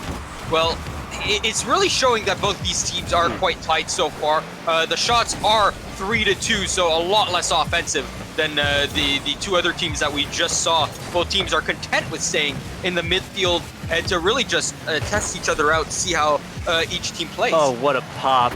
well, it's really showing that both these teams are quite tight so far. The shots are 3-2, so a lot less offensive than the two other teams that we just saw. Both teams are content with staying in the midfield and to really just test each other out, see how each team plays. Oh, what a pop.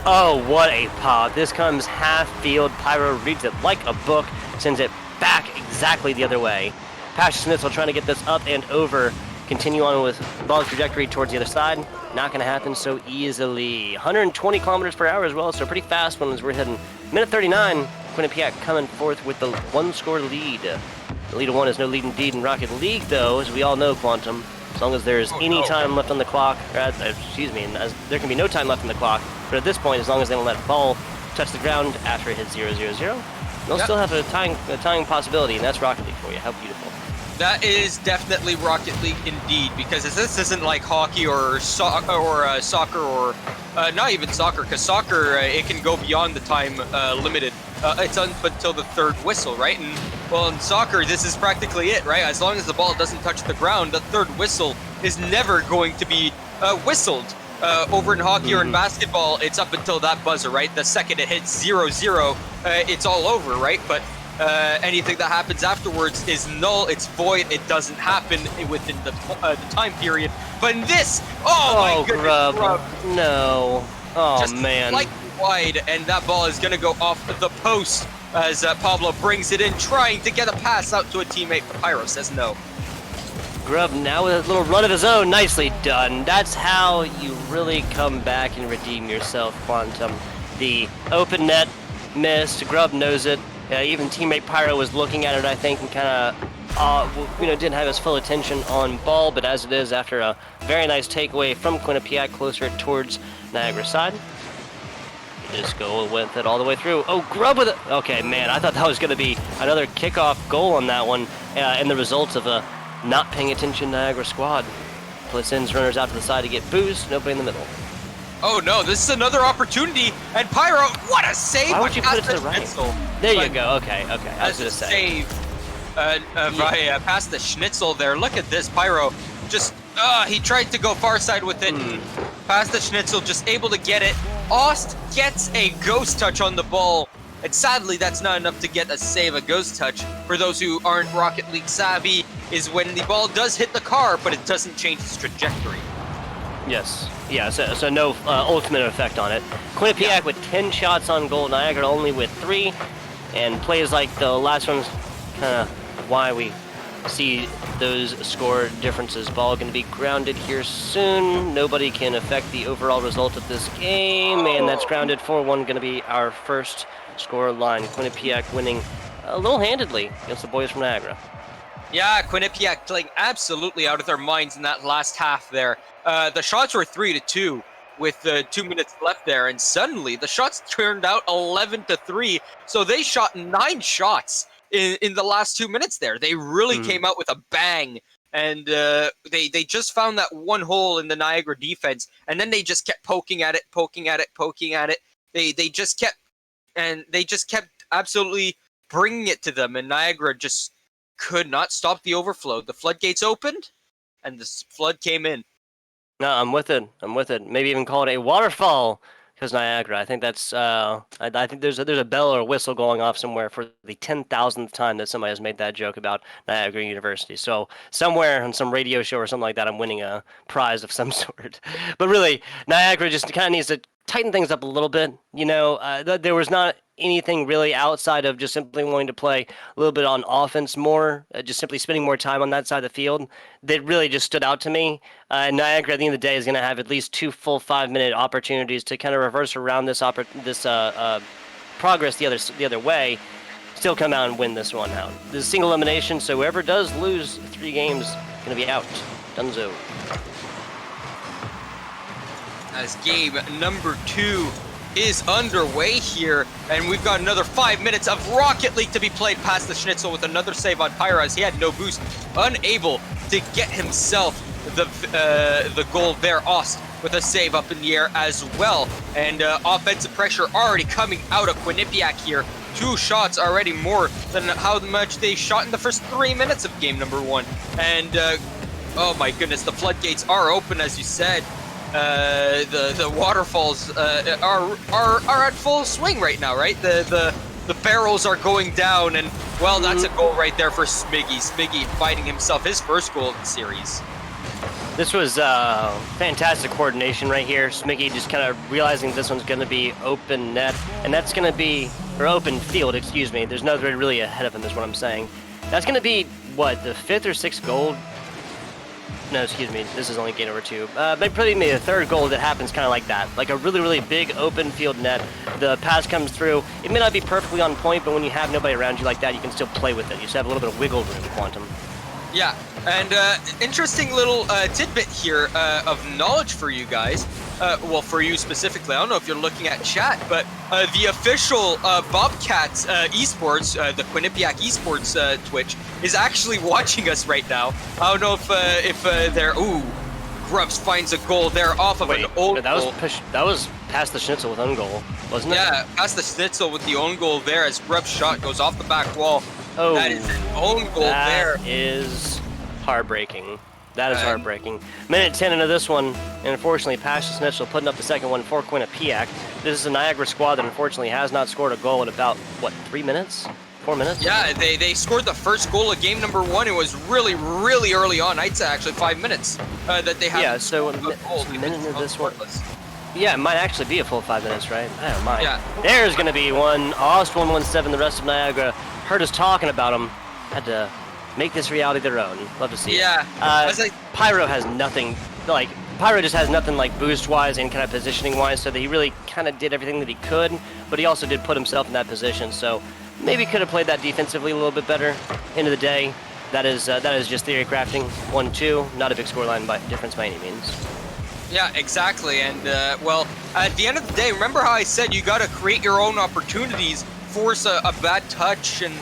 Oh, what a pop. This comes half field. Pyro reads it like a book, sends it back exactly the other way. Pasha Schnitzel trying to get this up and over. Continue on with ball trajectory towards the other side. Not going to happen so easily. 120 kilometers per hour as well, so pretty fast one as we're heading. Minute 39, Quinnipiac coming forth with the one-score lead. The lead of one is no lead indeed in Rocket League, though, as we all know, Quantum. As long as there's any time left on the clock, excuse me, there can be no time left on the clock, but at this point, as long as they don't let the ball touch the ground after it hits 0-0-0, they'll still have a tying possibility, and that's Rocket League for you. How beautiful. That is definitely Rocket League indeed, because this isn't like hockey or soccer or not even soccer, because soccer, it can go beyond the time limited. It's up until the third whistle, right? And well, in soccer, this is practically it, right? As long as the ball doesn't touch the ground, the third whistle is never going to be whistled. Over in hockey or in basketball, it's up until that buzzer, right? The second it hits 0-0, it's all over, right? But anything that happens afterwards is null, it's void, it doesn't happen within the time period. But in this, my goodness, Grub. No. Oh, just man. Like wide, and that ball is going to go off the post as Pablo brings it in, trying to get a pass out to a teammate, but Pyro says no. Grub now with a little run of his own. Nicely done. That's how you really come back and redeem yourself, Quantum. The open net missed. Grub knows it. Even teammate Pyro was looking at it, I think, and kind of, didn't have his full attention on ball, but as it is, after a very nice takeaway from Quinnipiac closer towards Niagara side, you just go with it all the way through. Oh, Grub with it. Okay, man, I thought that was going to be another kickoff goal on that one, and the results of a not paying attention Niagara squad. Sends runners out to the side to get boost, nobody in the middle. Oh no, this is another opportunity, and Pyro, what a save! Why would you put it to the right? There you go, okay, I was going to say. Save past the Schnitzel there. Look at this, Pyro, just, he tried to go far side with it, past the Schnitzel, just able to get it. Ost gets a ghost touch on the ball, and sadly that's not enough to get a save. A ghost touch, for those who aren't Rocket League savvy, is when the ball does hit the car, but it doesn't change its trajectory. Yes. Yeah, so no ultimate effect on it. Quinnipiac with 10 shots on goal, Niagara only with 3, and plays like the last one's kind of why we see those score differences. Ball going to be grounded here soon. Nobody can affect the overall result of this game, and that's grounded 4-1, going to be our first score line. Quinnipiac winning a little handedly against the boys from Niagara. Yeah, Quinnipiac playing absolutely out of their minds in that last half there. The shots were 3-2 with 2 minutes left there, and suddenly the shots turned out 11-3. So they shot 9 shots in the last 2 minutes there. They really came out with a bang, and they just found that one hole in the Niagara defense, and then they just kept poking at it. They just kept absolutely bringing it to them, and Niagara just could not stop the overflow. The floodgates opened, and the flood came in. No, I'm with it. Maybe even call it a waterfall, because Niagara. I think that's. I think there's a bell or a whistle going off somewhere for the 10,000th time that somebody has made that joke about Niagara University. So somewhere on some radio show or something like that, I'm winning a prize of some sort. But really, Niagara just kind of needs to tighten things up a little bit. There was not anything really outside of just simply wanting to play a little bit on offense more, just simply spending more time on that side of the field, that really just stood out to me. Niagara, at the end of the day, is going to have at least 2 full 5-minute opportunities to kind of reverse around this progress the other way. still come out and win this one out. This is single elimination, so whoever does lose 3 games is going to be out. Dunzo. As game number 2 is underway here, and we've got another 5 minutes of Rocket League to be played past the Schnitzel with another save on Pyro as he had no boost, unable to get himself the goal there. Ost with a save up in the air as well, and offensive pressure already coming out of Quinnipiac here. 2 shots already more than how much they shot in the first 3 minutes of game number 1, and oh my goodness, the floodgates are open, as you said. The waterfalls are at full swing right now, right? The barrels are going down, and well, that's a goal right there for Smiggy. Smiggy finding himself his first goal of the series. This was fantastic coordination right here. Smiggy just kind of realizing this one's going to be open net, and that's going to be, or open field, excuse me. There's nobody really ahead of him, is what I'm saying. That's going to be, what, the 5th or 6th goal? No, excuse me, this is only game number 2. Probably maybe the 3rd goal that happens kind of like that. Like a really, really big open field net. The pass comes through. It may not be perfectly on point, but when you have nobody around you like that, you can still play with it. You just have a little bit of wiggle room, Quantum. Yeah, and interesting little tidbit here of knowledge for you guys. Well, for you specifically, I don't know if you're looking at chat, but the official Bobcats esports, the Quinnipiac esports Twitch, is actually watching us right now. I don't know if they're... Ooh, Grubbs finds a goal there off of an own goal. That was past the Schnitzel with own goal, wasn't it? Yeah, past the Schnitzel with the own goal there as Grubbs' shot goes off the back wall. Oh, that is an own goal there. That is heartbreaking. That is heartbreaking. Minute 10 into this one, and unfortunately, past the Schnitzel putting up the second one for Quinnipiac. This is a Niagara squad that unfortunately has not scored a goal in about, what, 3 minutes? 4 minutes? Yeah, they scored the first goal of game number 1. It was really, really early on. I'd say actually 5 minutes that they had. Yeah, so a minute into this one. Yeah, it might actually be a full 5 minutes, right? I don't mind. Yeah. There's going to be one. Ost 117, the rest of Niagara heard us talking about them. Had to make this reality their own. Love to see it. Pyro has nothing, like, Pyro just has nothing like boost-wise and kind of positioning-wise, so that he really kind of did everything that he could, but he also did put himself in that position, so maybe could have played that defensively a little bit better. End of the day, that is just theory crafting. 1-2, not a big scoreline difference by any means. Yeah, exactly, and well, at the end of the day, remember how I said you got to create your own opportunities, force a bad touch, and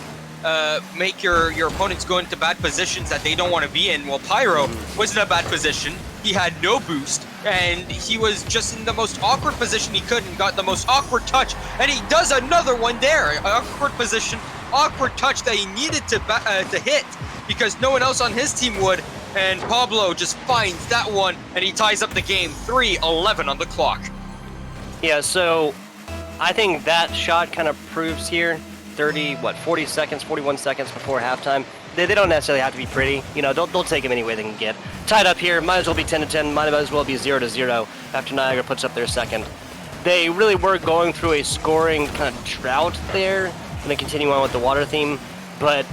make your opponents go into bad positions that they don't want to be in. Well, Pyro was in a bad position. He had no boost, and he was just in the most awkward position he could and got the most awkward touch, and he does another one there. Awkward position, awkward touch that he needed to hit because no one else on his team would, and Pablo just finds that one, and he ties up the game. 3:11 on the clock. Yeah, so I think that shot kind of proves here 40 seconds, 41 seconds before halftime. They don't necessarily have to be pretty. You know, they'll take them any way they can get. Tied up here, might as well be 10-10, might as well be 0-0 after Niagara puts up their second. They really were going through a scoring kind of drought there, and then continue on with the water theme, but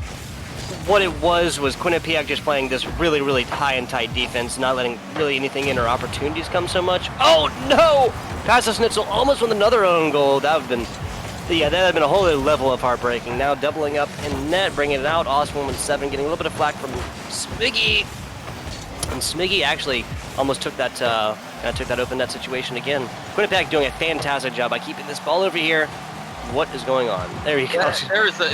what it was Quinnipiac just playing this really, really high and tight defense, not letting really anything in or opportunities come so much. Oh no! Past the Schnitzel almost with another own goal. That would have been... Yeah, that had been a whole other level of heartbreaking. Now doubling up in net, bringing it out. Ost 117 getting a little bit of flack from Smiggy. And Smiggy actually almost took that open net situation again. Quinnipiac doing a fantastic job by keeping this ball over here. What is going on? There you go.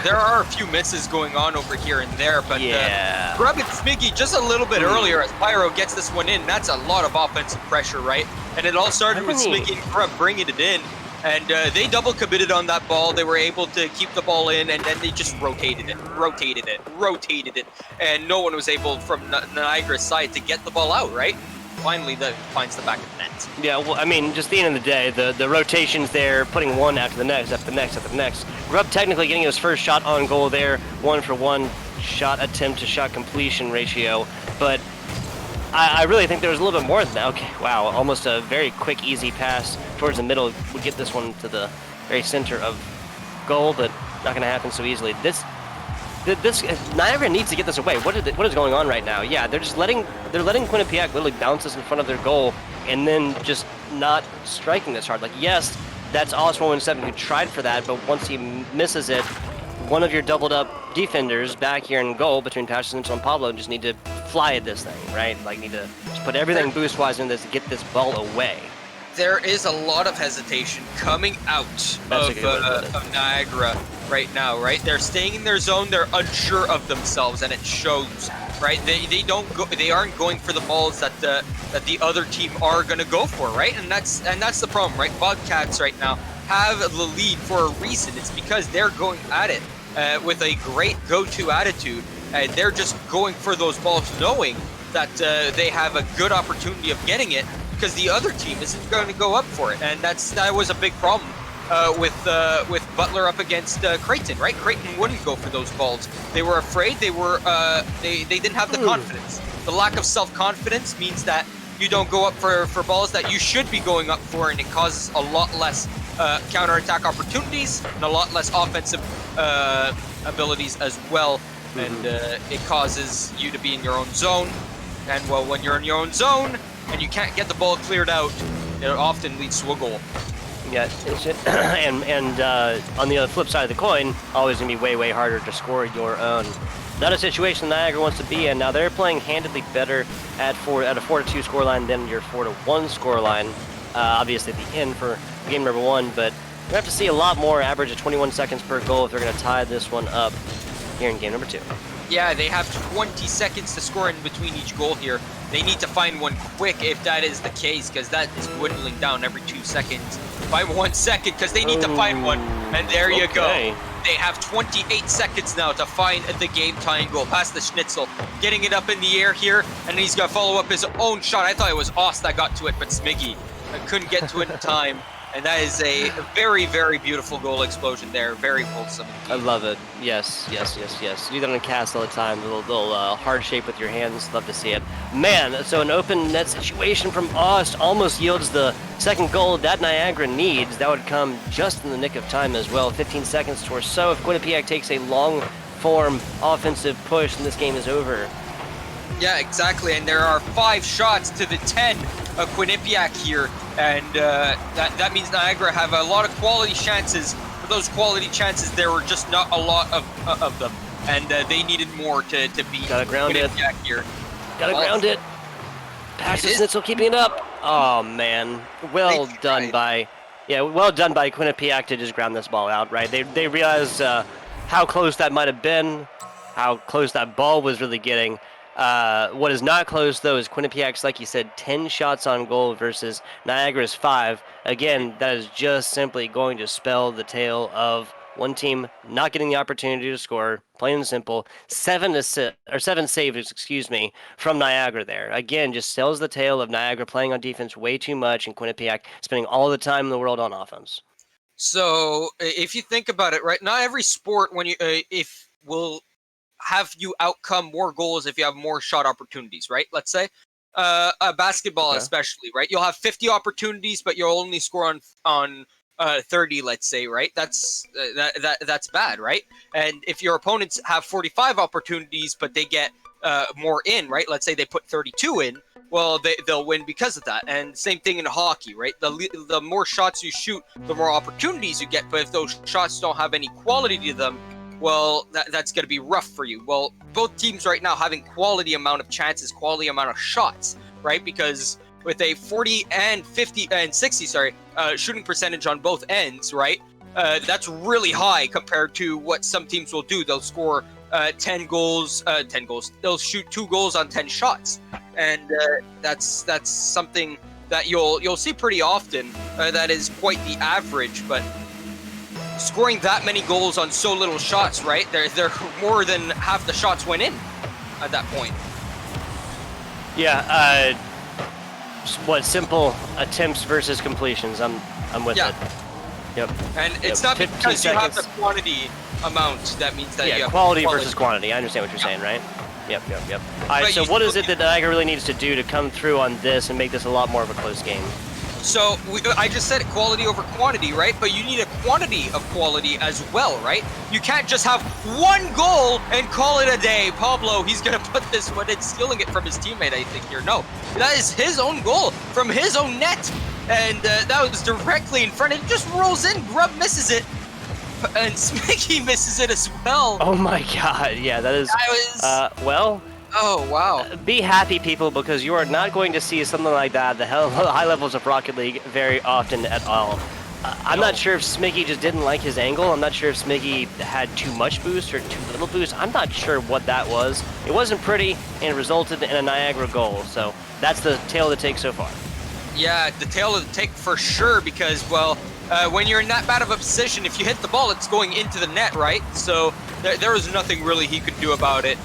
There are a few misses going on over here and there, but yeah. Grubbing Smiggy just a little bit earlier as Pyro gets this one in. That's a lot of offensive pressure, right? And it all started with Smiggy and Grubb bringing it in. And they double committed on that ball. They were able to keep the ball in, and then they just rotated it. And no one was able from Niagara's side to get the ball out, right? Finally, that finds the back of the net. Yeah, well, I mean, just the end of the day, the rotations there, putting one after the next, after the next, after the next. Grubb technically getting his first shot on goal there, 1-for-1 shot attempt to shot completion ratio, but I really think there was a little bit more than that. Okay, wow, almost a very quick, easy pass towards the middle would get this one to the very center of goal, but not going to happen so easily. This Niagara needs to get this away. What is going on right now? Yeah, they're letting Quinnipiac literally bounce this in front of their goal and then just not striking this hard. Like, yes, that's Ost 117 who tried for that, but once he misses it, one of your doubled up defenders back here in goal between Patterson and Pablo just need to fly at this thing, right? Like, need to just put everything boost-wise in this to get this ball away. There is a lot of hesitation coming out of Niagara right now, right? They're staying in their zone. They're unsure of themselves, and it shows, right? They aren't going for the balls that the other team are going to go for, right? And that's the problem, right? Bobcats right now have the lead for a reason. It's because they're going at it with a great go-to attitude, and they're just going for those balls, knowing that they have a good opportunity of getting it, because the other team isn't going to go up for it. And that was a big problem with Butler up against Creighton, right? Creighton wouldn't go for those balls. They were afraid. They didn't have the confidence. The lack of self-confidence means that you don't go up for balls that you should be going up for, and it causes a lot less counterattack opportunities and a lot less offensive abilities as well. And it causes you to be in your own zone. And well, when you're in your own zone and you can't get the ball cleared out, it often leads to a goal. Yeah, and on the other flip side of the coin, always gonna be way harder to score your own. Not a situation Niagara wants to be in. Now they're playing handedly better at a 4-2 scoreline than your 4-1 scoreline. Obviously at the end for game number 1, but we have to see a lot more, average of 21 seconds per goal if they're gonna tie this one up here in game number 2. Yeah, they have 20 seconds to score in between each goal here. They need to find one quick if that is the case, because that is dwindling down every 2 seconds. Find 1 second, because they need to find one. And there you go. They have 28 seconds now to find the game-tying goal. Past the Schnitzel, getting it up in the air here, and he's going to follow up his own shot. I thought it was Ost that got to it, but Smiggy couldn't get to it in time. And that is a very beautiful goal explosion there. Very wholesome. I love it. Yes. You do that on cast all the time. A little hard shape with your hands. Love to see it. Man, so an open net situation from Ost almost yields the second goal that Niagara needs. That would come just in the nick of time as well. 15 seconds or so. If Quinnipiac takes a long-form offensive push, then this game is over. Yeah, exactly. And there are 5 shots to the 10 of Quinnipiac here. And that means Niagara have a lot of quality chances. For those quality chances, there were just not a lot of them. And they needed more to beat Quinnipiac here. Gotta ground it. Pass the Schnitzel keeping it up. Oh, man. Well done by Quinnipiac to just ground this ball out, right? They realized how close that might have been, how close that ball was really getting. What is not close, though, is Quinnipiac's, like you said, 10 shots on goal versus Niagara's 5. Again, that is just simply going to spell the tale of one team not getting the opportunity to score, plain and simple. 7 saves, from Niagara there. Again, just sells the tale of Niagara playing on defense way too much and Quinnipiac spending all the time in the world on offense. So, if you think about it, right, not every sport will have you outcome more goals if you have more shot opportunities, right? Let's say basketball, especially, right? You'll have 50 opportunities, but you'll only score on 30, let's say, right? That's bad, right? And if your opponents have 45 opportunities, but they get more in, right? Let's say they put 32 in, well, they'll win because of that. And same thing in hockey, right? The more shots you shoot, the more opportunities you get. But if those shots don't have any quality to them, well, that's going to be rough for you. Well, both teams right now having quality amount of chances, quality amount of shots, right? Because with a 40 and 50 and 60, shooting percentage on both ends, right? That's really high compared to what some teams will do. They'll score 10 goals. They'll shoot 2 goals on 10 shots, and that's something that you'll see pretty often. That is quite the average, but scoring that many goals on so little shots, right? They're more than half the shots went in at that point. Yeah, simple attempts versus completions. I'm with it. Yep. And it's not because you have the quantity amount that means that you have quality versus quantity. I understand what you're saying, right? Yep. All right, so what is it that Niagara really needs to do to come through on this and make this a lot more of a close game? So I just said quality over quantity, right? But you need a quantity of quality as well, right? You can't just have 1 goal and call it a day. Pablo, he's going to put this one in, stealing it from his teammate, I think here. No, that is his own goal from his own net. And that was directly in front. It just rolls in. Grubb misses it. and Smiggy misses it as well. Oh my god, yeah, that is... That was... well... Oh, wow. Be happy, people, because you are not going to see something like that at the high levels of Rocket League very often at all. I'm not sure if Smiggy just didn't like his angle. I'm not sure if Smiggy had too much boost or too little boost. I'm not sure what that was. It wasn't pretty, and it resulted in a Niagara goal. So that's the tail of the take so far. Yeah, the tail of the take for sure, because, well, when you're in that bad of a position, if you hit the ball, it's going into the net, right? So there was nothing really he could do about it.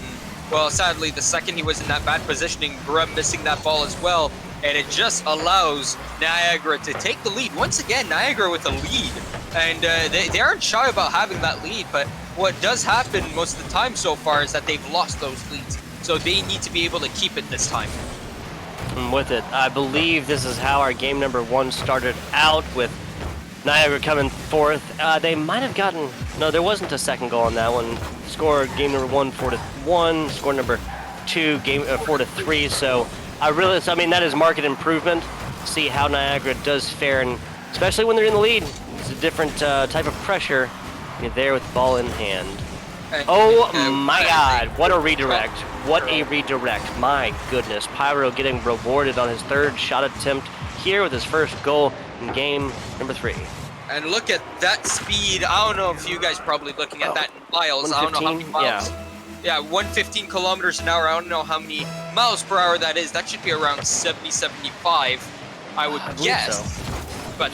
Well, sadly, the second he was in that bad positioning, Grub missing that ball as well, and it just allows Niagara to take the lead. Once again, Niagara with a lead, and they aren't shy about having that lead, but what does happen most of the time so far is that they've lost those leads, so they need to be able to keep it this time. With it, I believe this is how our game number 1 started out, with Niagara coming fourth. They might have gotten... No, there wasn't a second goal on that one. Score game number 1, 4-1. Score number 2, game 4-3. So I mean, that is market improvement. See how Niagara does fare, and especially when they're in the lead, it's a different type of pressure. You're there with the ball in hand. Oh my God! What a redirect! What a redirect! My goodness, Pyro getting rewarded on his 3rd shot attempt here with his first goal in game number 3. And look at that speed. I don't know if you guys probably looking at that in miles. I don't know how many miles. Yeah, 115 kilometers an hour. I don't know how many miles per hour that is. That should be around 70, 75, I would guess. So. But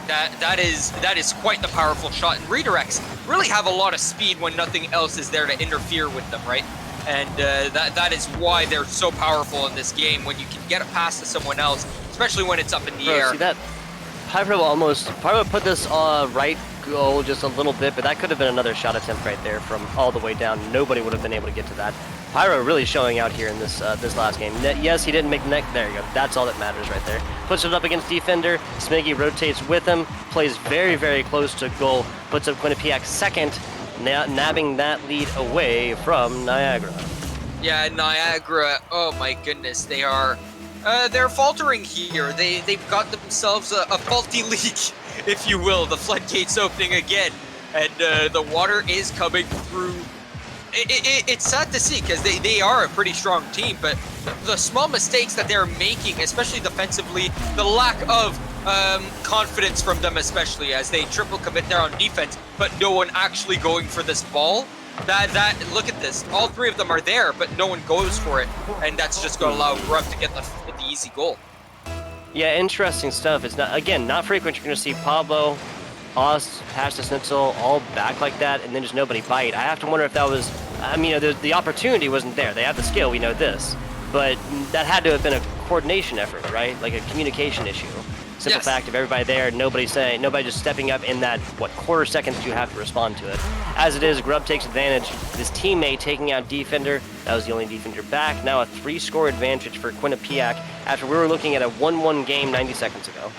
that is quite the powerful shot. And redirects really have a lot of speed when nothing else is there to interfere with them, right? And that is why they're so powerful in this game, when you can get a pass to someone else, especially when it's up in the air. See that? Pyro put this right goal just a little bit, but that could have been another shot attempt right there from all the way down. Nobody would have been able to get to that. Pyro really showing out here in this this last game. Yes, he didn't make the net. There you go. That's all that matters right there. Puts it up against defender. Smiggy rotates with him. Plays very, very close to goal. Puts up Quinnipiac second, nabbing that lead away from Niagara. Yeah, Niagara. Oh my goodness, they are. They're faltering here. They've got themselves a faulty leak, if you will. The floodgates opening again, and the water is coming through. It's sad to see, because they are a pretty strong team, but the small mistakes that they're making, especially defensively, the lack of confidence from them, especially as they triple commit there on defense, but no one actually going for this ball. Look at this. All 3 of them are there, but no one goes for it, and that's just going to allow Grub to get the easy goal. Yeah, interesting stuff. It's not frequent. You're going to see Pablo, Oz, Patch the Schnitzel all back like that, and then just nobody bite. I have to wonder if that was... I mean, the opportunity wasn't there. They have the skill. We know this, but that had to have been a coordination effort, right? Like a communication issue. Simple fact of everybody there, nobody just stepping up in that, quarter second that you have to respond to it. As it is, Grub takes advantage. His teammate taking out defender. That was the only defender back. Now a 3-score advantage for Quinnipiac after we were looking at a 1-1 game 90 seconds ago.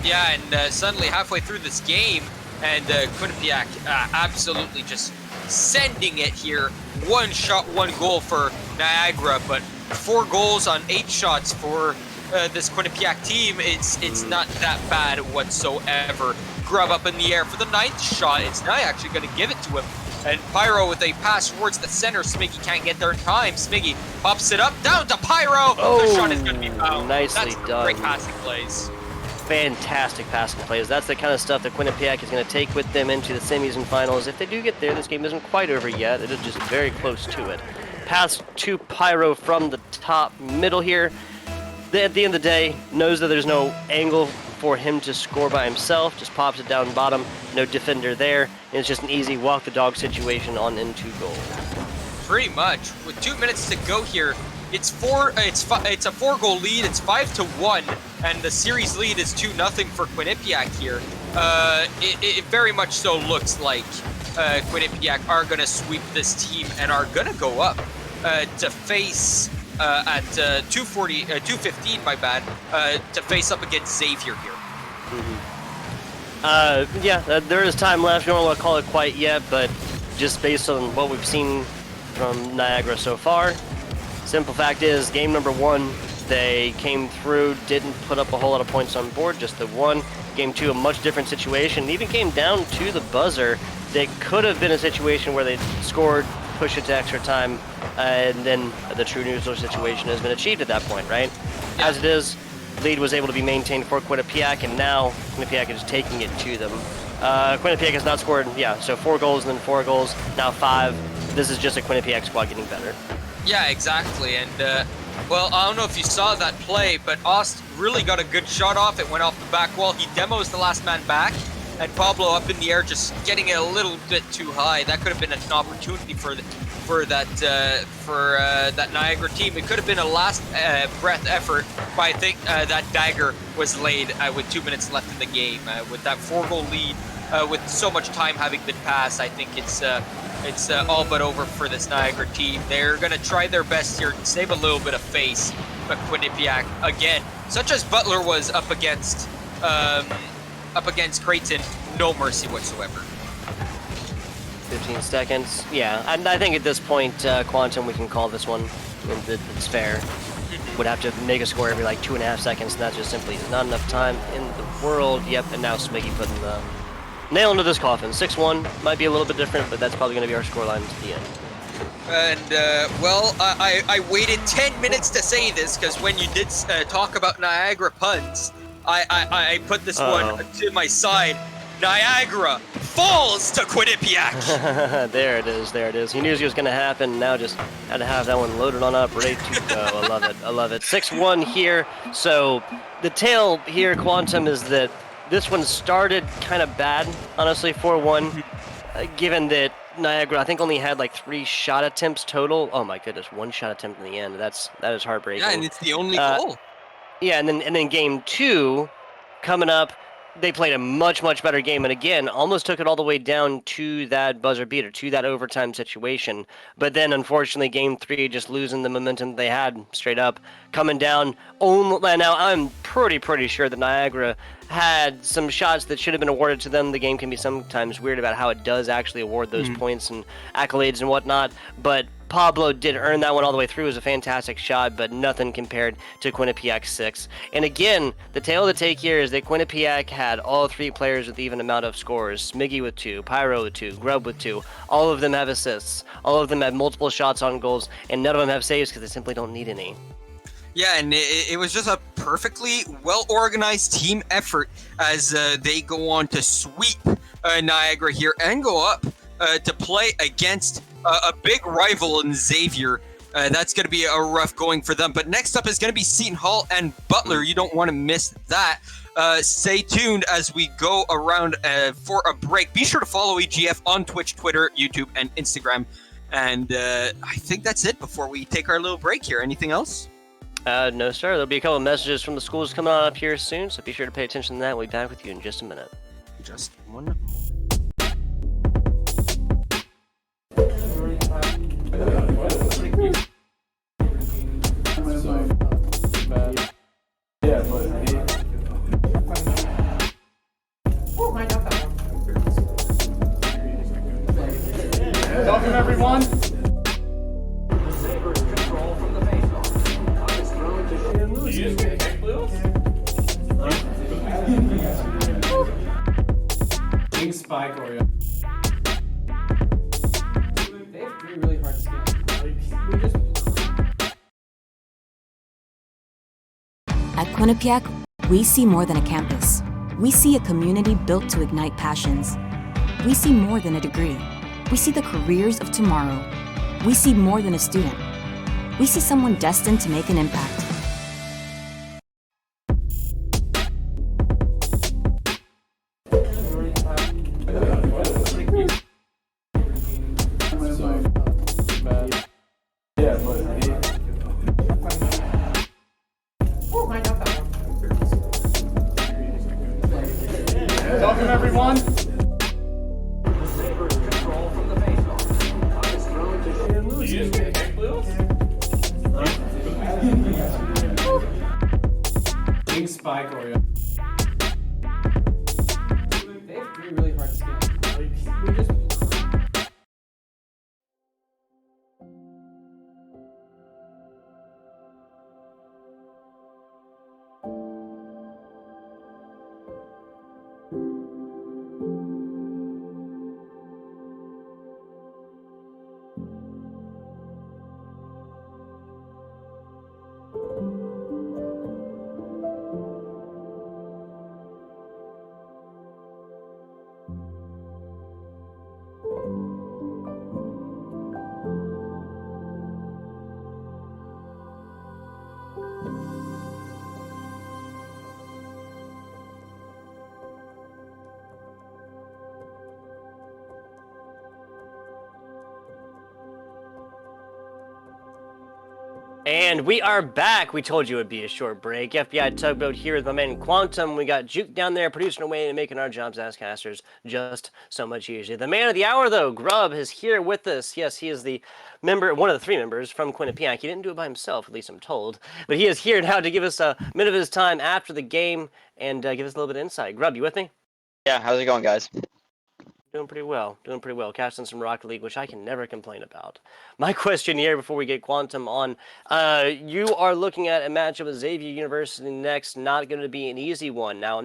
Yeah, and suddenly halfway through this game, and Quinnipiac absolutely just sending it here. 1 shot, 1 goal for Niagara, but 4 goals on 8 shots for this Quinnipiac team. It's not that bad whatsoever. Grub up in the air for the 9th shot. It's not actually going to give it to him. And Pyro with a pass towards the center. Smiggy can't get there in time. Smiggy pops it up, down to Pyro. Oh, the shot is going to be fouled. Nicely done. Great passing plays. Fantastic passing plays. That's the kind of stuff that Quinnipiac is going to take with them into the semis and finals. If they do get there, this game isn't quite over yet. It is just very close to it. Pass to Pyro from the top middle here. At the end of the day, knows that there's no angle for him to score by himself. Just pops it down bottom. No defender there. And it's just an easy walk the dog situation on into goal. Pretty much. With 2 minutes to go here, it's a 4-goal lead. It's 5-1, and the series lead is 2-0 for Quinnipiac here. It very much so looks like Quinnipiac are going to sweep this team and are going to go up to face at 215, my bad, to face up against Xavier here. There is time left. We don't want to call it quite yet, but just based on what we've seen from Niagara so far, simple fact is game number 1 They came through, didn't put up a whole lot of points on board, just the one. Game 2, a much different situation. Even came down to the buzzer. That could have been a situation where they scored, push it to extra time, and then the true neutral situation has been achieved at that point, right? Yeah. As it is, lead was able to be maintained for Quinnipiac, and now Quinnipiac is taking it to them. Quinnipiac has not scored, so 4 goals and then 4 goals, now 5. This is just a Quinnipiac squad getting better. Yeah, exactly. And, well, I don't know if you saw that play, but Ost really got a good shot off. It went off the back wall. He demos the last man back, and Pablo up in the air just getting it a little bit too high. That could have been an opportunity for that Niagara team. It could have been a last breath effort, but I think that dagger was laid with 2 minutes left in the game. With that 4-goal lead, with so much time having been passed, I think it's all but over for this Niagara team. They're going to try their best here to save a little bit of face, but Quinnipiac, again, such as Butler was up against Creighton, no mercy whatsoever. 15 seconds. Yeah, and I think at this point, Quantum, we can call this one. It's fair. Would have to make a score every like 2.5 seconds, and that just simply is not enough time in the world. Yep, and now Smiggy putting the nail into this coffin. 6-1 might be a little bit different, but that's probably going to be our scoreline to the end. And, well, I waited 10 minutes to say this, because when you did talk about Niagara puns, I put this one to my side. Niagara falls to Quinnipiac. There it is. He knew it was going to happen. Now just had to have that one loaded on up, ready to go. I love it. 6-1 here. So the tale here, Quantum, is that this one started kind of bad, honestly, 4-1, given that Niagara, I think, only had like 3 shot attempts total. Oh my goodness, 1 shot attempt in the end. That is heartbreaking. Yeah, and it's the only goal. Yeah, and then game 2 coming up, they played a much, much better game, and again, almost took it all the way down to that buzzer beater, to that overtime situation. But then, unfortunately, game 3 just losing the momentum they had straight up, coming down. Now, I'm pretty sure that Niagara had some shots that should have been awarded to them. The game can be sometimes weird about how it does actually award those points and accolades and whatnot, but Pablo did earn that one all the way through. It was a fantastic shot, but nothing compared to Quinnipiac's 6. And again, the tale of the take here is that Quinnipiac had all 3 players with even amount of scores. Smiggy with 2, Pyro with 2, Grub with 2. All of them have assists. All of them have multiple shots on goals, and none of them have saves because they simply don't need any. Yeah, and it was just a perfectly well-organized team effort as they go on to sweep Niagara here and go up to play against a big rival in Xavier. That's going to be a rough going for them. But next up is going to be Seton Hall and Butler. You don't want to miss that. Stay tuned as we go around for a break. Be sure to follow EGF on Twitch, Twitter, YouTube, and Instagram. And I think that's it before we take our little break here. Anything else? No, sir. There'll be a couple of messages from the schools coming on up here soon, so be sure to pay attention to that. We'll be back with you in just a minute. Just one more. Welcome, everyone. Big spike or they have 3 really hard skins. At Quinnipiac, we see more than a campus. We see a community built to ignite passions. We see more than a degree. We see the careers of tomorrow. We see more than a student. We see someone destined to make an impact. Welcome, everyone. Big spike Oreo. They have 3 really hard skins. And we are back. We told you it would be a short break. FBI Tugboat here with my man Quantum. We got Juke down there producing away and making our jobs as casters just so much easier. The man of the hour, though, Grub, is here with us. Yes, he is the member, one of the 3 members from Quinnipiac. He didn't do it by himself, at least I'm told. But he is here now to give us a minute of his time after the game and give us a little bit of insight. Grub, you with me? Yeah, how's it going, guys? Doing pretty well. Casting some Rocket League, which I can never complain about. My question here before we get Quantum on, you are looking at a matchup with Xavier University next, not going to be an easy one. Now,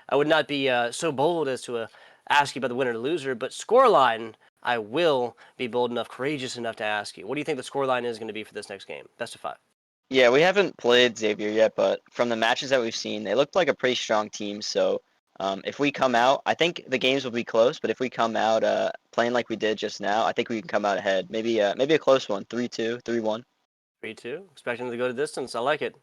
I would not be so bold as to ask you about the winner or loser, but scoreline, I will be bold enough, courageous enough to ask you. What do you think the scoreline is going to be for this next game? Best of 5. Yeah, we haven't played Xavier yet, but from the matches that we've seen, they looked like a pretty strong team. So if we come out, I think the games will be close. But if we come out playing like we did just now, I think we can come out ahead. Maybe a close one, 3-2, 3-1. 3-2. Expecting to go to distance. I like it.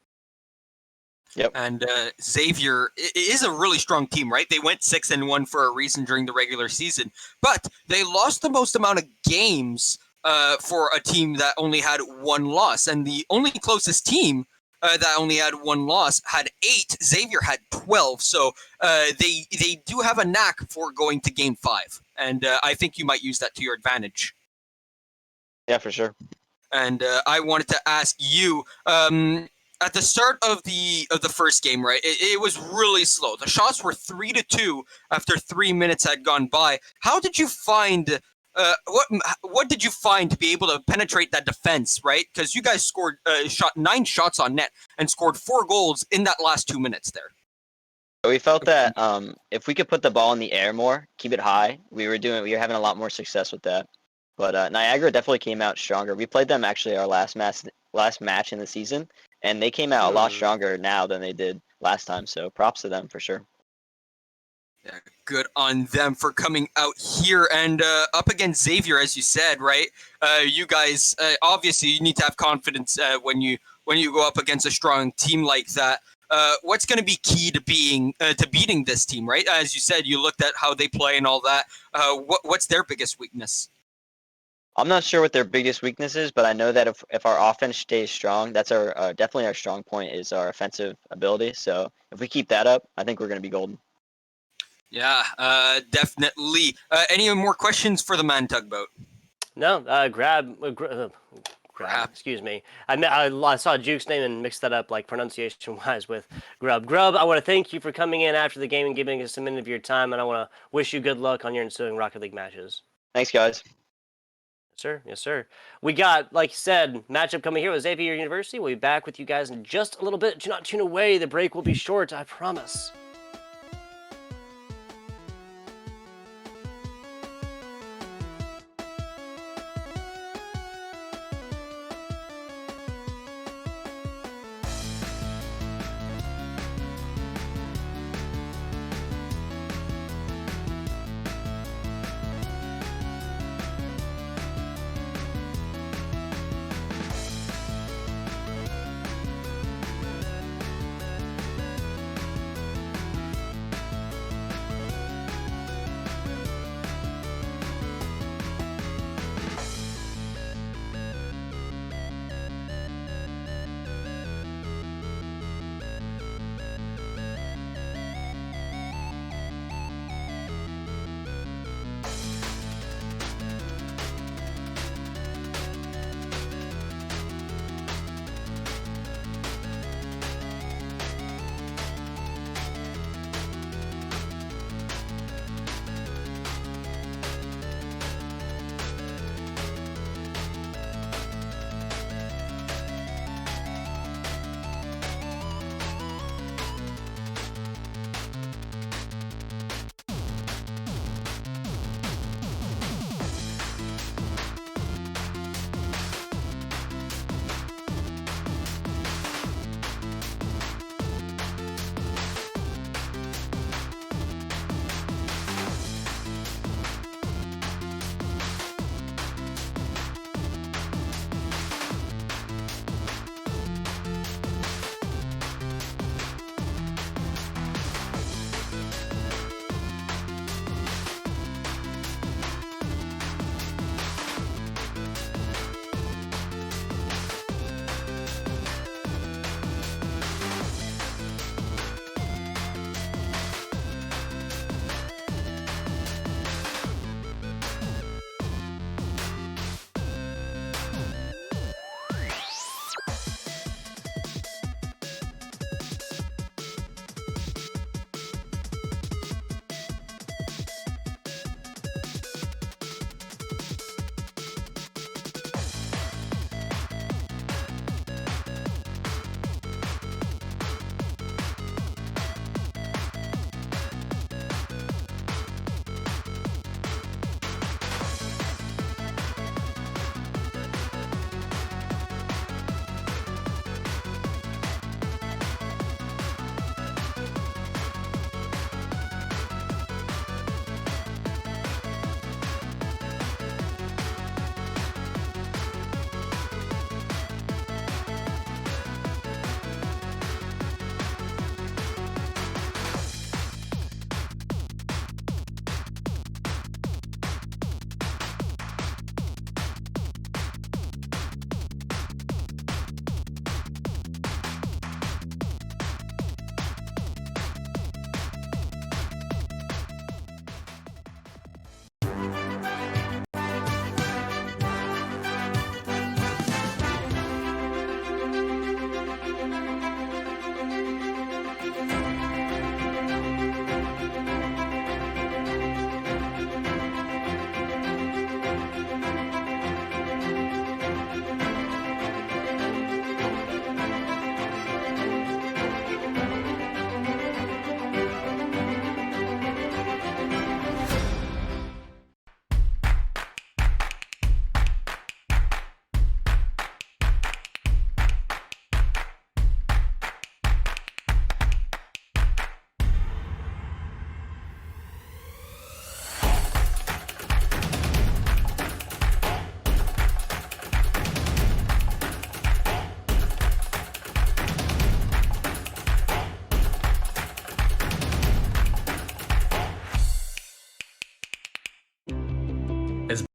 Yep. And Xavier is a really strong team, right? They went 6-1 for a reason during the regular season, but they lost the most amount of games for a team that only had 1 loss. And the only closest team that only had 1 loss had 8. Xavier had 12. So they do have a knack for going to game 5. And I think you might use that to your advantage. Yeah, for sure. And I wanted to ask you, at the start of the first game, right? It was really slow. The shots were 3-2 after 3 minutes had gone by. How did you find? What did you find to be able to penetrate that defense, right? Because you guys scored shot 9 shots on net and scored 4 goals in that last 2 minutes there. We felt that if we could put the ball in the air more, keep it high, we were having a lot more success with that. But Niagara definitely came out stronger. We played them actually our last match in the season, and they came out a lot stronger now than they did last time. So props to them for sure. Yeah, good on them for coming out here and up against Xavier, as you said, right? You guys obviously you need to have confidence when you go up against a strong team like that. What's going to be key to beating this team, right? As you said, you looked at how they play and all that. What's their biggest weakness? I'm not sure what their biggest weakness is, but I know that if our offense stays strong, that's our definitely our strong point is our offensive ability. So if we keep that up, I think we're going to be golden. Yeah, definitely. Any more questions for the man Tugboat? No, grab. Excuse me. I saw Juke's name and mixed that up like pronunciation-wise with Grub. Grub, I want to thank you for coming in after the game and giving us a minute of your time, and I want to wish you good luck on your ensuing Rocket League matches. Thanks, guys. Yes, sir. We got, like you said, matchup coming here with Xavier University. We'll be back with you guys in just a little bit. Do not tune away. The break will be short, I promise.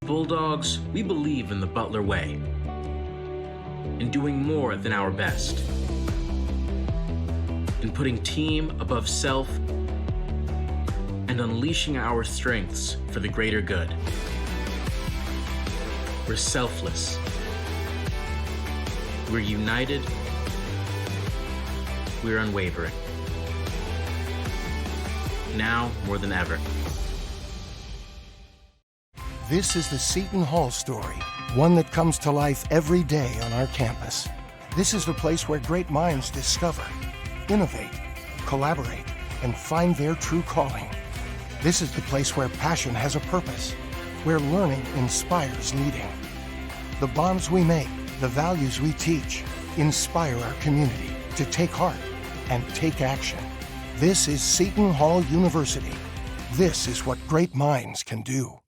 Bulldogs, we believe in the Butler way, in doing more than our best, in putting team above self, and unleashing our strengths for the greater good. We're selfless. We're united. We're unwavering. Now more than ever. This is the Seton Hall story, one that comes to life every day on our campus. This is the place where great minds discover, innovate, collaborate, and find their true calling. This is the place where passion has a purpose, where learning inspires leading. The bonds we make, the values we teach, inspire our community to take heart and take action. This is Seton Hall University. This is what great minds can do.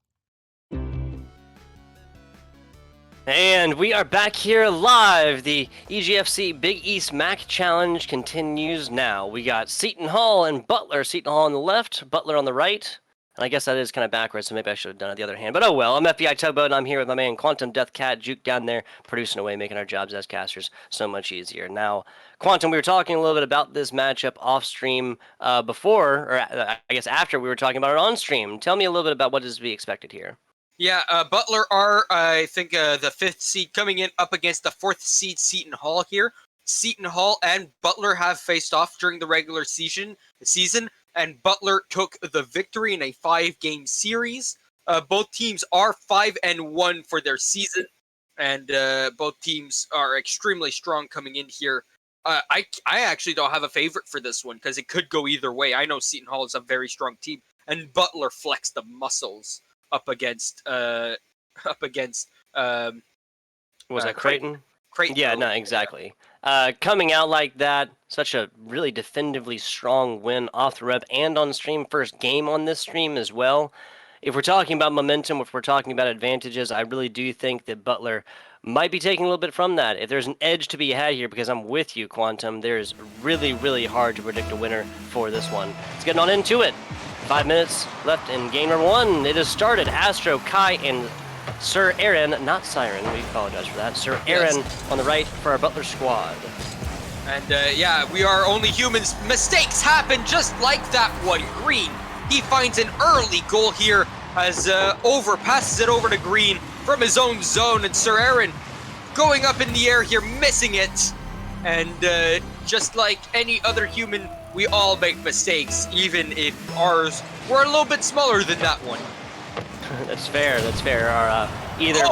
And we are back here live. The EGFC Big East MAC Challenge continues now. We got Seton Hall and Butler. Seton Hall on the left, Butler on the right. And I guess that is kind of backwards, so maybe I should have done it the other hand. But oh well, I'm FBI Tugboat, and I'm here with my man Quantum Death Cat, Juke down there, producing away, making our jobs as casters so much easier. Now, Quantum, we were talking a little bit about this matchup off stream before, or I guess after we were talking about it on stream. Tell me a little bit about what is to be expected here. Yeah, Butler are, I think, the 5th seed coming in up against the 4th seed Seton Hall here. Seton Hall and Butler have faced off during the regular season, and Butler took the victory in a 5-game series. Both teams are 5-1 for their season, and both teams are extremely strong coming in here. I actually don't have a favorite for this one because it could go either way. I know Seton Hall is a very strong team, and Butler flexed the muscles up against was that Creighton? Creighton. Yeah, no, exactly. Coming out like that, such a really definitively strong win off the rep and on stream. First game on this stream as well. If we're talking about momentum, if we're talking about advantages, I really do think that Butler might be taking a little bit from that. If there's an edge to be had here, because I'm with you, Quantum, there's really, really hard to predict a winner for this one. Let's get on into it. 5 minutes left in game number 1. It has started. Astro, Kai, and Sir Aaron, not Siren, we apologize for that. Sir Aaron on the right for our Butler squad. And yeah, we are only humans. Mistakes happen just like that one. Green, he finds an early goal here as passes it over to Green from his own zone. And Sir Aaron going up in the air here, missing it. And just like any other human, we all make mistakes, even if ours were a little bit smaller than that one. That's fair. Our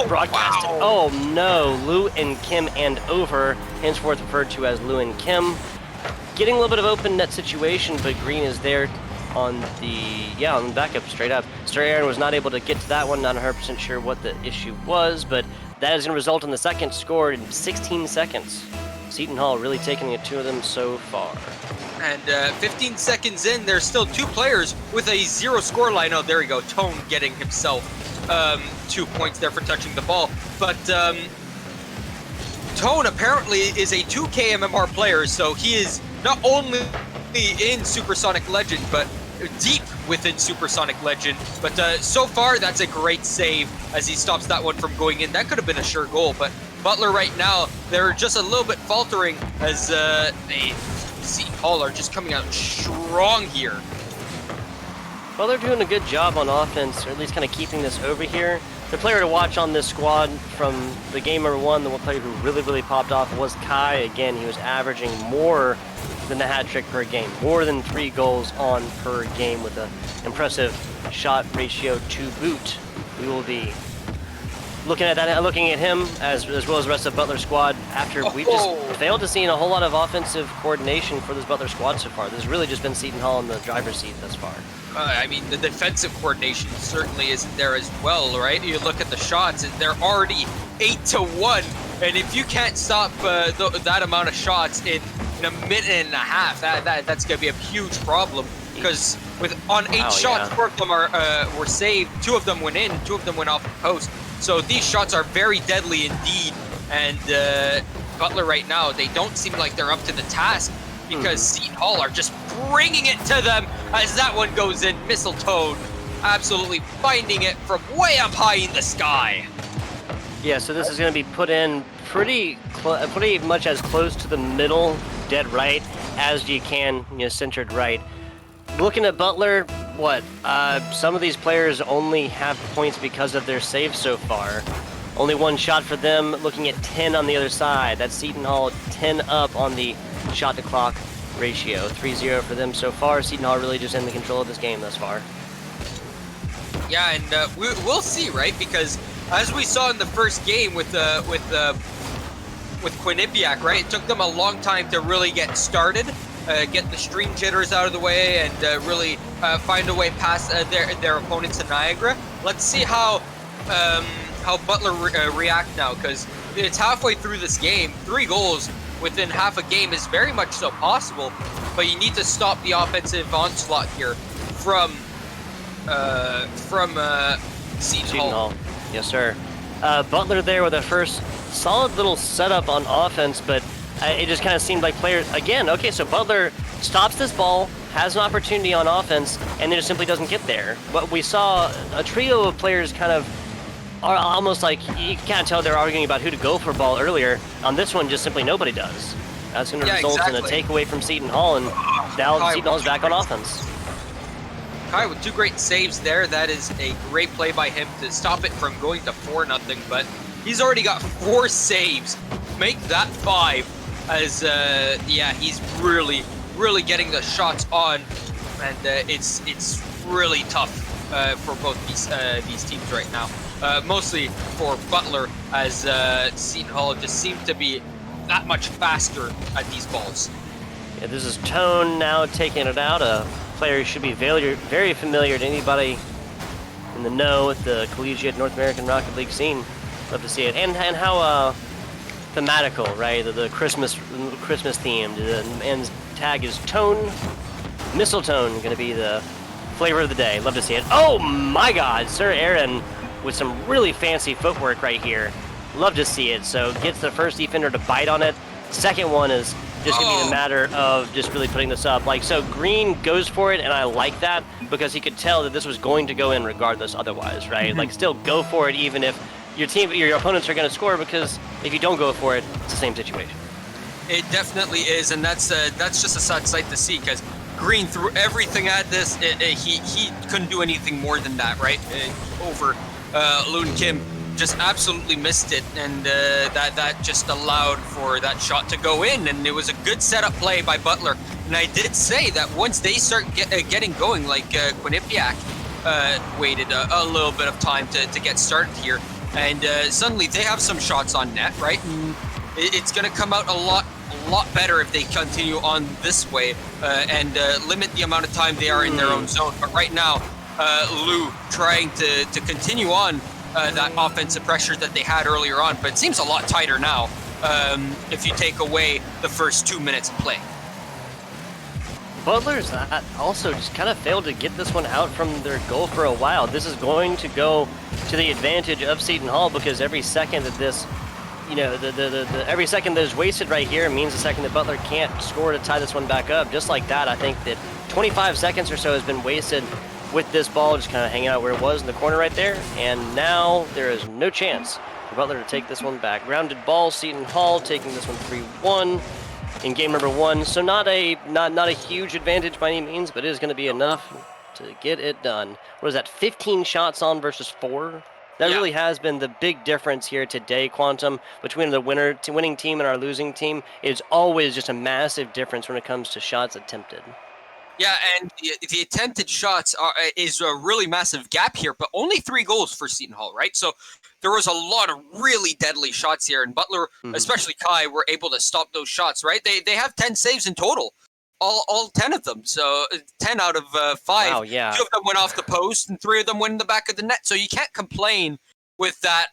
broadcasted. Wow. Oh no, Lou and Kim and over, henceforth referred to as Lou and Kim. Getting a little bit of open net situation, but Green is there on the backup straight up. Sir Aaron was not able to get to that one, not 100% sure what the issue was, but that is going to result in the second score in 16 seconds. Seton Hall really taking it to them so far. And 15 seconds in, there's still 2 players with a 0 score line. Oh, there we go. Tone getting himself 2 points there for touching the ball. But Tone apparently is a 2K MMR player, so he is not only in Supersonic Legend, but deep within Supersonic Legend. But so far, that's a great save as he stops that one from going in. That could have been a sure goal, but Butler right now, they're just a little bit faltering as Seton Hall are just coming out strong here. Well, they're doing a good job on offense, or at least kind of keeping this over here. The player to watch on this squad from the game number 1, the one player who really, really popped off was Kai. Again, he was averaging more than the hat trick per game, more than 3 goals on per game with an impressive shot ratio to boot. We will be looking at him as well as the rest of Butler's squad after we've just failed to see a whole lot of offensive coordination for this Butler squad so far. This has really just been Seton Hall in the driver's seat thus far. I mean, the defensive coordination certainly isn't there as well, right? You look at the shots, and they're already 8-1, and if you can't stop that amount of shots in a minute and a half, that's going to be a huge problem. Because on 8 shots, 4 of them were saved, 2 of them went in, 2 of them went off the post. So these shots are very deadly indeed, and Butler right now, they don't seem like they're up to the task because Seton Hall are just bringing it to them as that one goes in. Mistletoe absolutely finding it from way up high in the sky. Yeah, so this is going to be put in pretty much as close to the middle, dead right, as you can, centered right. Looking at Butler, some of these players only have points because of their saves so far. Only one shot for them, looking at 10 on the other side. That's Seton Hall 10 up on the shot to clock ratio. 3-0 for them so far. Seton Hall really just in the control of this game thus far. Yeah, and we'll see, right? Because as we saw in the first game with Quinnipiac, right? It took them a long time to really get started, get the stream jitters out of the way, and really find a way past their opponents in Niagara. Let's see how Butler react now, because it's halfway through this game. 3 goals within half a game is very much so possible, but you need to stop the offensive onslaught here from Seton Hall. Yes, sir. Butler there with a first solid little setup on offense, but it just kind of seemed like players, again, okay, so Butler stops this ball, has an opportunity on offense, and then just simply doesn't get there. But we saw a trio of players kind of are almost like, you can't tell they're arguing about who to go for ball earlier. On this one, just simply nobody does. That's going to result in a takeaway from Seton Hall, and now Seton Hall's back on offense. Kai with 2 great saves there. That is a great play by him to stop it from going to 4-0, but he's already got 4 saves. Make that 5 as, he's really getting the shots on, and it's really tough for both these teams right now. Mostly for Butler, as Seton Hall just seems to be that much faster at these balls. Yeah, this is Tone now taking it out. A player who should be very familiar to anybody in the know with the collegiate North American Rocket League scene. Love to see it. And how thematical, right? The Christmas themed. And tag is Tone. Mistletoe going to be the flavor of the day. Love to see it. Oh my God, Sir Aaron with some really fancy footwork right here. Love to see it. So gets the first defender to bite on it. Second one is just going to be a matter of just really putting this up. So Green goes for it, and I like that because he could tell that this was going to go in regardless otherwise, right? Still go for it even if your opponents are going to score, because if you don't go for it, it's the same situation. It definitely is, and that's just a sad sight to see, because Green threw everything at this. He couldn't do anything more than that, right? Over Loon Kim just absolutely missed it, and that just allowed for that shot to go in, and it was a good setup play by Butler. And I did say that once they start getting going, like Quinnipiac waited a little bit of time to get started here, and suddenly they have some shots on net, right? And it's going to come out a lot better if they continue on this way and limit the amount of time they are in their own zone. But right now, Lou trying to continue on that offensive pressure that they had earlier on, but it seems a lot tighter now if you take away the first 2 minutes of play. Butler's also just kind of failed to get this one out from their goal for a while. This is going to go to the advantage of Seton Hall, because every second that this, every second that is wasted right here means the second that Butler can't score to tie this one back up. Just like that, I think that 25 seconds or so has been wasted with this ball just kind of hanging out where it was in the corner right there, and now there is no chance for Butler to take this one back. Grounded ball, Seton Hall taking this one 3-1 in game number 1, so not a huge advantage by any means, but it is going to be enough to get it done. What is that, 15 shots on versus 4? That really has been the big difference here today, Quantum, between the winning team and our losing team. It's always just a massive difference when it comes to shots attempted. Yeah, and the attempted shots is a really massive gap here, but only 3 goals for Seton Hall, right? So there was a lot of really deadly shots here, and Butler, especially Kai, were able to stop those shots, right? They have 10 saves in total, all 10 of them. So 10 out of 5. Wow, yeah. 2 of them went off the post, and 3 of them went in the back of the net. So you can't complain with that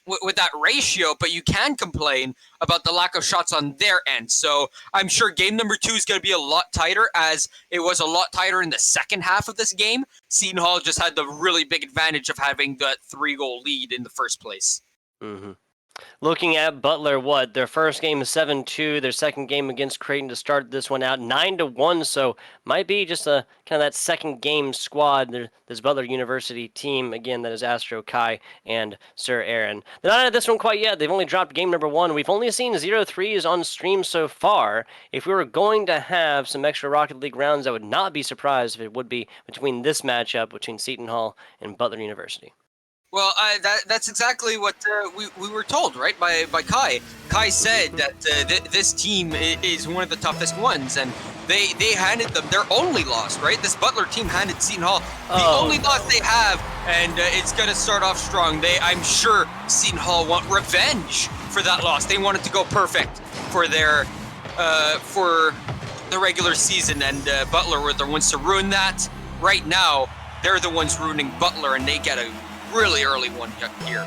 with that ratio, but you can complain about the lack of shots on their end. So I'm sure game number 2 is going to be a lot tighter, as it was a lot tighter in the second half of this game. Seton Hall just had the really big advantage of having that 3-goal lead in the first place. Looking at Butler, what their first game is 7-2, their second game against Creighton to start this one out 9-1. So might be just a kind of that second game squad. This Butler University team again that is Astro, Kai, and Sir Aaron. They're not at this one quite yet. They've only dropped game number 1. We've only seen 0-3s on stream so far. If we were going to have some extra Rocket League rounds, I would not be surprised if it would be between this matchup between Seton Hall and Butler University. Well, that's exactly what we were told, right, by Kai. Kai said that this team is one of the toughest ones, and they handed them their only loss, right? This Butler team handed Seton Hall the only loss they have, and it's going to start off strong. I'm sure Seton Hall want revenge for that loss. They want it to go perfect for their for the regular season, and Butler were the ones to ruin that. Right now, they're the ones ruining Butler, and they get a really early one here.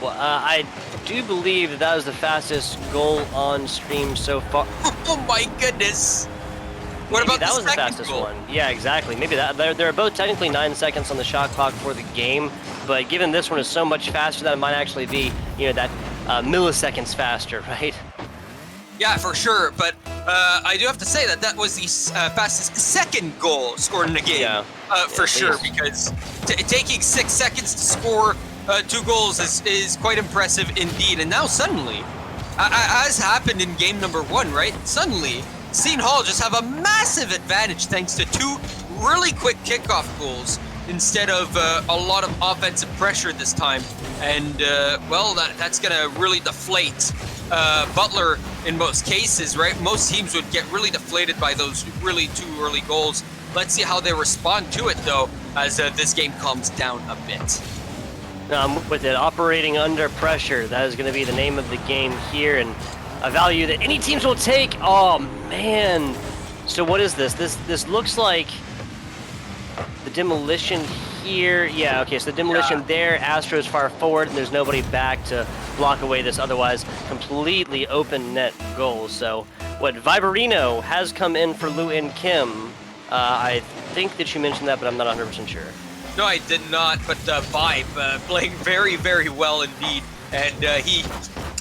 Well, I do believe that was the fastest goal on stream so far. Oh my goodness! What Maybe about that the was the second fastest goal? one? Yeah, exactly. Maybe that they're both technically 9 seconds on the shot clock for the game, but given this one is so much faster, that it might actually be that milliseconds faster, right? Yeah, for sure. But I do have to say that was the fastest second goal scored in a game. Yeah. For sure, because taking 6 seconds to score 2 goals is quite impressive indeed. And now suddenly, as happened in game number 1, right? Suddenly, Seton Hall just have a massive advantage thanks to 2 really quick kickoff goals instead of a lot of offensive pressure this time. And, well, that's going to really deflate Butler in most cases, right? Most teams would get really deflated by those really 2 early goals. Let's see how they respond to it, though, as this game calms down a bit. With it, operating under pressure, that is going to be the name of the game here, and a value that any teams will take. Oh, man. So what is this? This looks like the demolition here. Yeah, okay, so the demolition there, Astro's far forward, and there's nobody back to block away this otherwise completely open net goal. So what Viberino has come in for Lu In Kim. I think that you mentioned that, but I'm not 100% sure. No, I did not, but Vibe playing very, very well indeed. And he,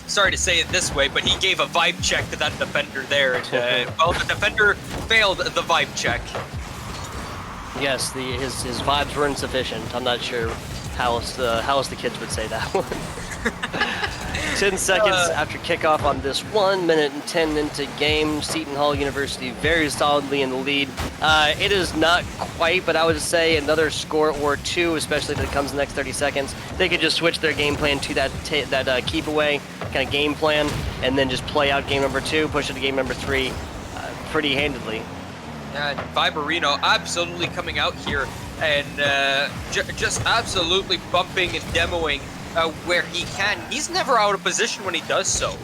sorry to say it this way, but he gave a vibe check to that defender there. And, well, the defender failed the vibe check. Yes, his vibes were insufficient. I'm not sure how else the kids would say that one. 10 seconds after kickoff on this 1 minute and 10 into game. Seton Hall University very solidly in the lead. It is not quite, but I would say another score or 2, especially if it comes in the next 30 seconds. They could just switch their game plan to that keep away kind of game plan, and then just play out game number 2, push it to game number 3 pretty handedly. And Viberino absolutely coming out here and just absolutely bumping and demoing where he can. He's never out of position when he does so.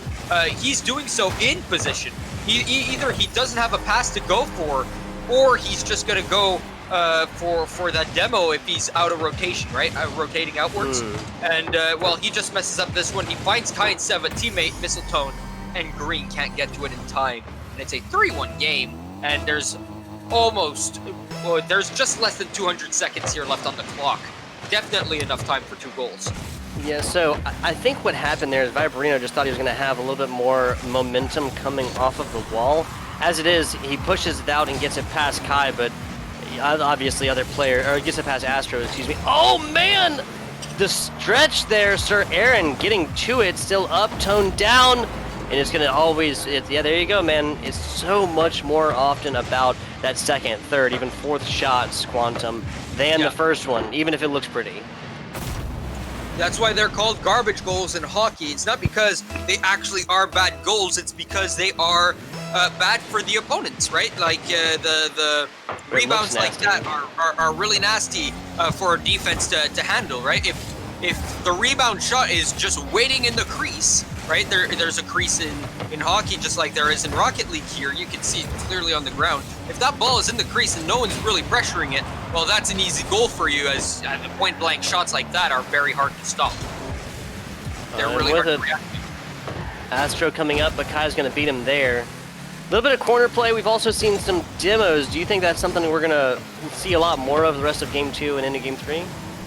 He's doing so in position. Either he doesn't have a pass to go for, or he's just going to go for that demo if he's out of rotation, right? Rotating outwards. And, well, he just messes up this one. He finds Kai and Sev, a teammate, Mistletoe, and Green can't get to it in time. And it's a 3-1 game, and there's just less than 200 seconds here left on the clock. Definitely enough time for 2 goals. Yeah, so I think what happened there is Viberino just thought he was going to have a little bit more momentum coming off of the wall. As it is, he pushes it out and gets it past Kai, but obviously gets it past Astro, excuse me. Oh, man! The stretch there, Sir Aaron getting to it, still up, toned down, and it's going to always, yeah, there you go, man. It's so much more often about that second, third, even fourth shots, Quantum, than the first one, even if it looks pretty. That's why they're called garbage goals in hockey. It's not because they actually are bad goals. It's because they are bad for the opponents, right? Like the rebounds like that are really nasty for a defense to handle, right? If the rebound shot is just waiting in the crease, right? There's a crease in hockey just like there is in Rocket League here. You can see it clearly on the ground. If that ball is in the crease and no one's really pressuring it, well, that's an easy goal for you, as the point-blank shots like that are very hard to stop. They're really hard to react to. Astro coming up, but Kai's going to beat him there. A little bit of corner play. We've also seen some demos. Do you think that's something we're going to see a lot more of the rest of Game 2 and into Game 3?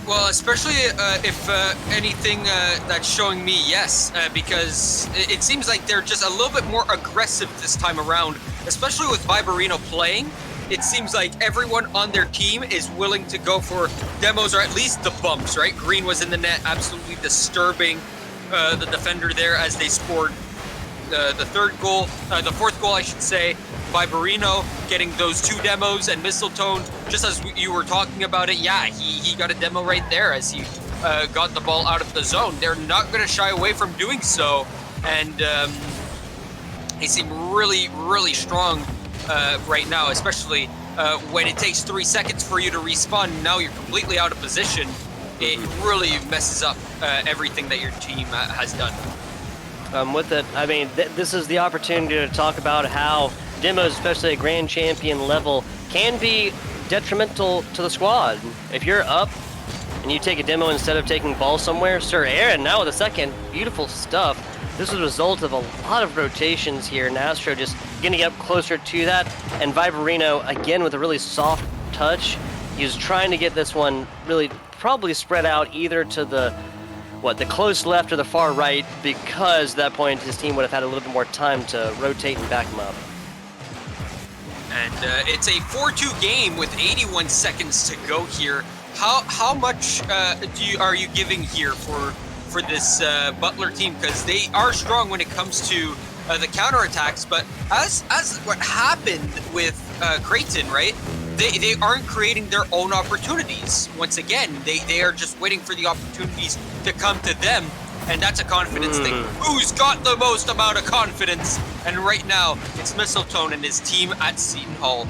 Well, especially if anything that's showing me yes, because it seems like they're just a little bit more aggressive this time around, especially with Viberino playing. It seems like everyone on their team is willing to go for demos or at least the bumps, right? Green was in the net, absolutely disturbing the defender there as they scored the fourth goal, I should say. Viberino getting those 2 demos, and Mistletoe, just as you were talking about it, yeah, he got a demo right there as he got the ball out of the zone. They're not going to shy away from doing so, and they seem really, really strong right now, especially when it takes 3 seconds for you to respawn. Now you're completely out of position. It really messes up everything that your team has done. With it, I mean, this is the opportunity to talk about how demos, especially at Grand Champion level, can be detrimental to the squad. If you're up and you take a demo instead of taking ball somewhere, Sir Aaron now with a second, beautiful stuff. This is a result of a lot of rotations here. Nastro just getting up closer to that, and Viberino again with a really soft touch. He was trying to get this one really probably spread out either to the close left or the far right, because at that point his team would have had a little bit more time to rotate and back him up. And it's a 4-2 game with 81 seconds to go here. How much are you giving here for this Butler team? Because they are strong when it comes to the counterattacks, but as what happened with Creighton, right? They aren't creating their own opportunities. Once again, they are just waiting for the opportunities to come to them, and that's a confidence thing. Who's got the most amount of confidence? And right now, it's Mistletoe and his team at Seton Hall.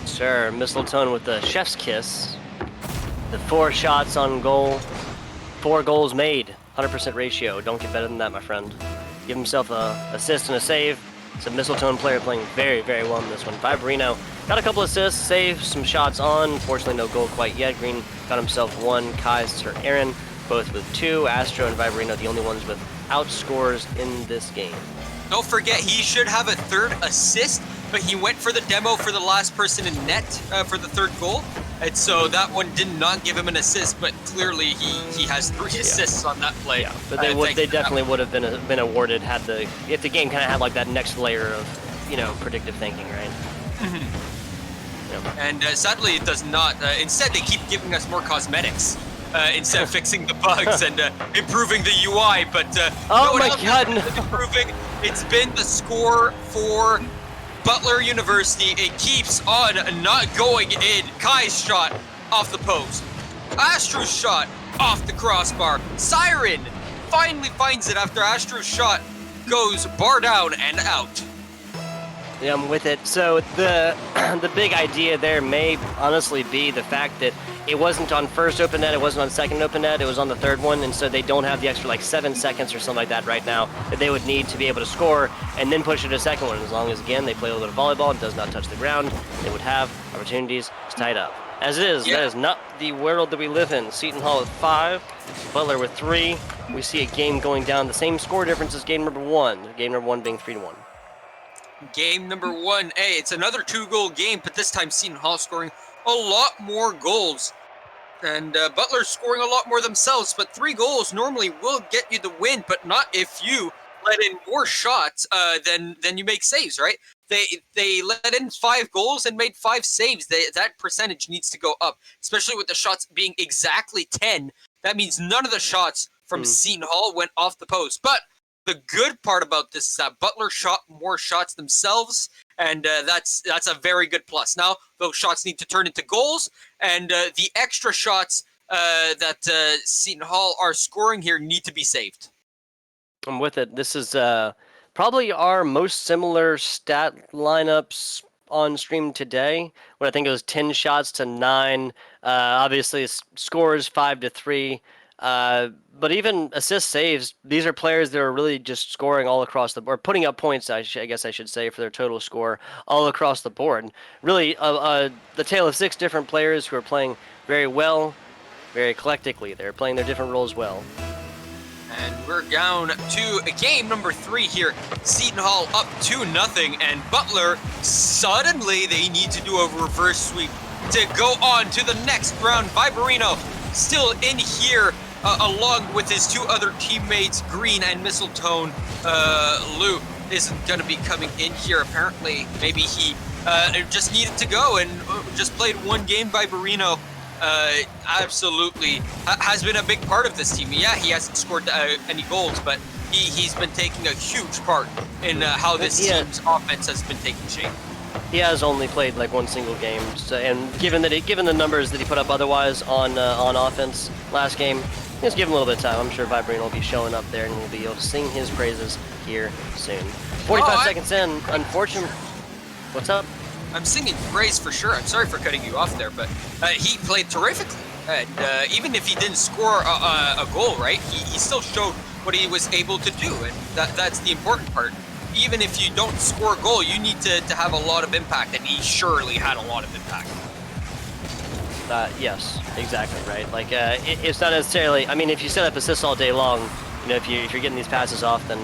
Sure, Mistletoe with the chef's kiss. The 4 shots on goal, 4 goals made, 100% ratio. Don't get better than that, my friend. Give himself a assist and a save. It's a Mistletoe player playing very, very well in this one. Viberino got a couple assists, saves, some shots on. Fortunately, no goal quite yet. Green got himself 1. Kai, Sir Aaron, both with 2. Astro and Viberino, the only ones with outscores in this game. Don't forget, he should have a 3rd assist, but he went for the demo for the last person in net for the 3rd goal. And so that one did not give him an assist, but clearly he has 3 assists on that play. Yeah, but they definitely would have been awarded if the game kind of had like that next layer of, predictive thinking, right? Yeah. And sadly, it does not. Instead, they keep giving us more cosmetics instead of fixing the bugs and improving the UI. But oh my God! Improving. It's been the score for Butler University. It keeps on not going in. Kai's shot off the post. Astro's shot off the crossbar. Siren finally finds it after Astro's shot goes bar down and out. Yeah, I'm with it. So the big idea there may honestly be the fact that it wasn't on first open net, it wasn't on second open net, it was on the 3rd one, and so they don't have the extra 7 seconds or something like that right now that they would need to be able to score and then push it to a second one. As long as, again, they play a little bit of volleyball and does not touch the ground, they would have opportunities to tie it up. As it is, That is not the world that we live in. Seton Hall with 5, Butler with 3. We see a game going down the same score difference as game number 1. Game number 1 being 3-1. Game number 1. Hey, it's another 2-goal game, but this time Seton Hall scoring a lot more goals. And Butler's scoring a lot more themselves, but 3 goals normally will get you the win, but not if you let in more shots than you make saves, right? They let in 5 goals and made 5 saves. That percentage needs to go up, especially with the shots being exactly 10. That means none of the shots from Seton Hall went off the post. But the good part about this is that Butler shot more shots themselves, and that's a very good plus. Now, those shots need to turn into goals, and the extra shots that Seton Hall are scoring here need to be saved. I'm with it. This is probably our most similar stat lineups on stream today, when I think it was 10 shots to 9. Obviously, scores 5-3. But even assist saves, these are players that are really just scoring all across the board, putting up points, I guess I should say, for their total score all across the board. Really, the tale of 6 different players who are playing very well, very eclectically. They're playing their different roles well. And we're down to game number 3 here. Seton Hall up 2-0, and Butler, suddenly they need to do a reverse sweep to go on to the next round. Viperino still in here along with his two other teammates, Green and Mistletoe. Lou isn't going to be coming in here. Apparently, maybe he just needed to go and just played one game. Viperino absolutely has been a big part of this team. Yeah, he hasn't scored any goals, but he's been taking a huge part in how this team's offense has been taking shape. He has only played like one single game, so, and given the numbers that he put up otherwise on offense last game, just give him a little bit of time. I'm sure Vibrino will be showing up there, and we'll be able to sing his praises here soon. 45 seconds in, unfortunately. What's up? I'm singing praise for sure. I'm sorry for cutting you off there, but he played terrifically. And even if he didn't score a goal, right, he still showed what he was able to do, and that's the important part. Even if you don't score a goal, you need to have a lot of impact, and he surely had a lot of impact. Yes, exactly, right. Like, it's not necessarily, I mean, if you set up assists all day long, you know, if you're getting these passes off, then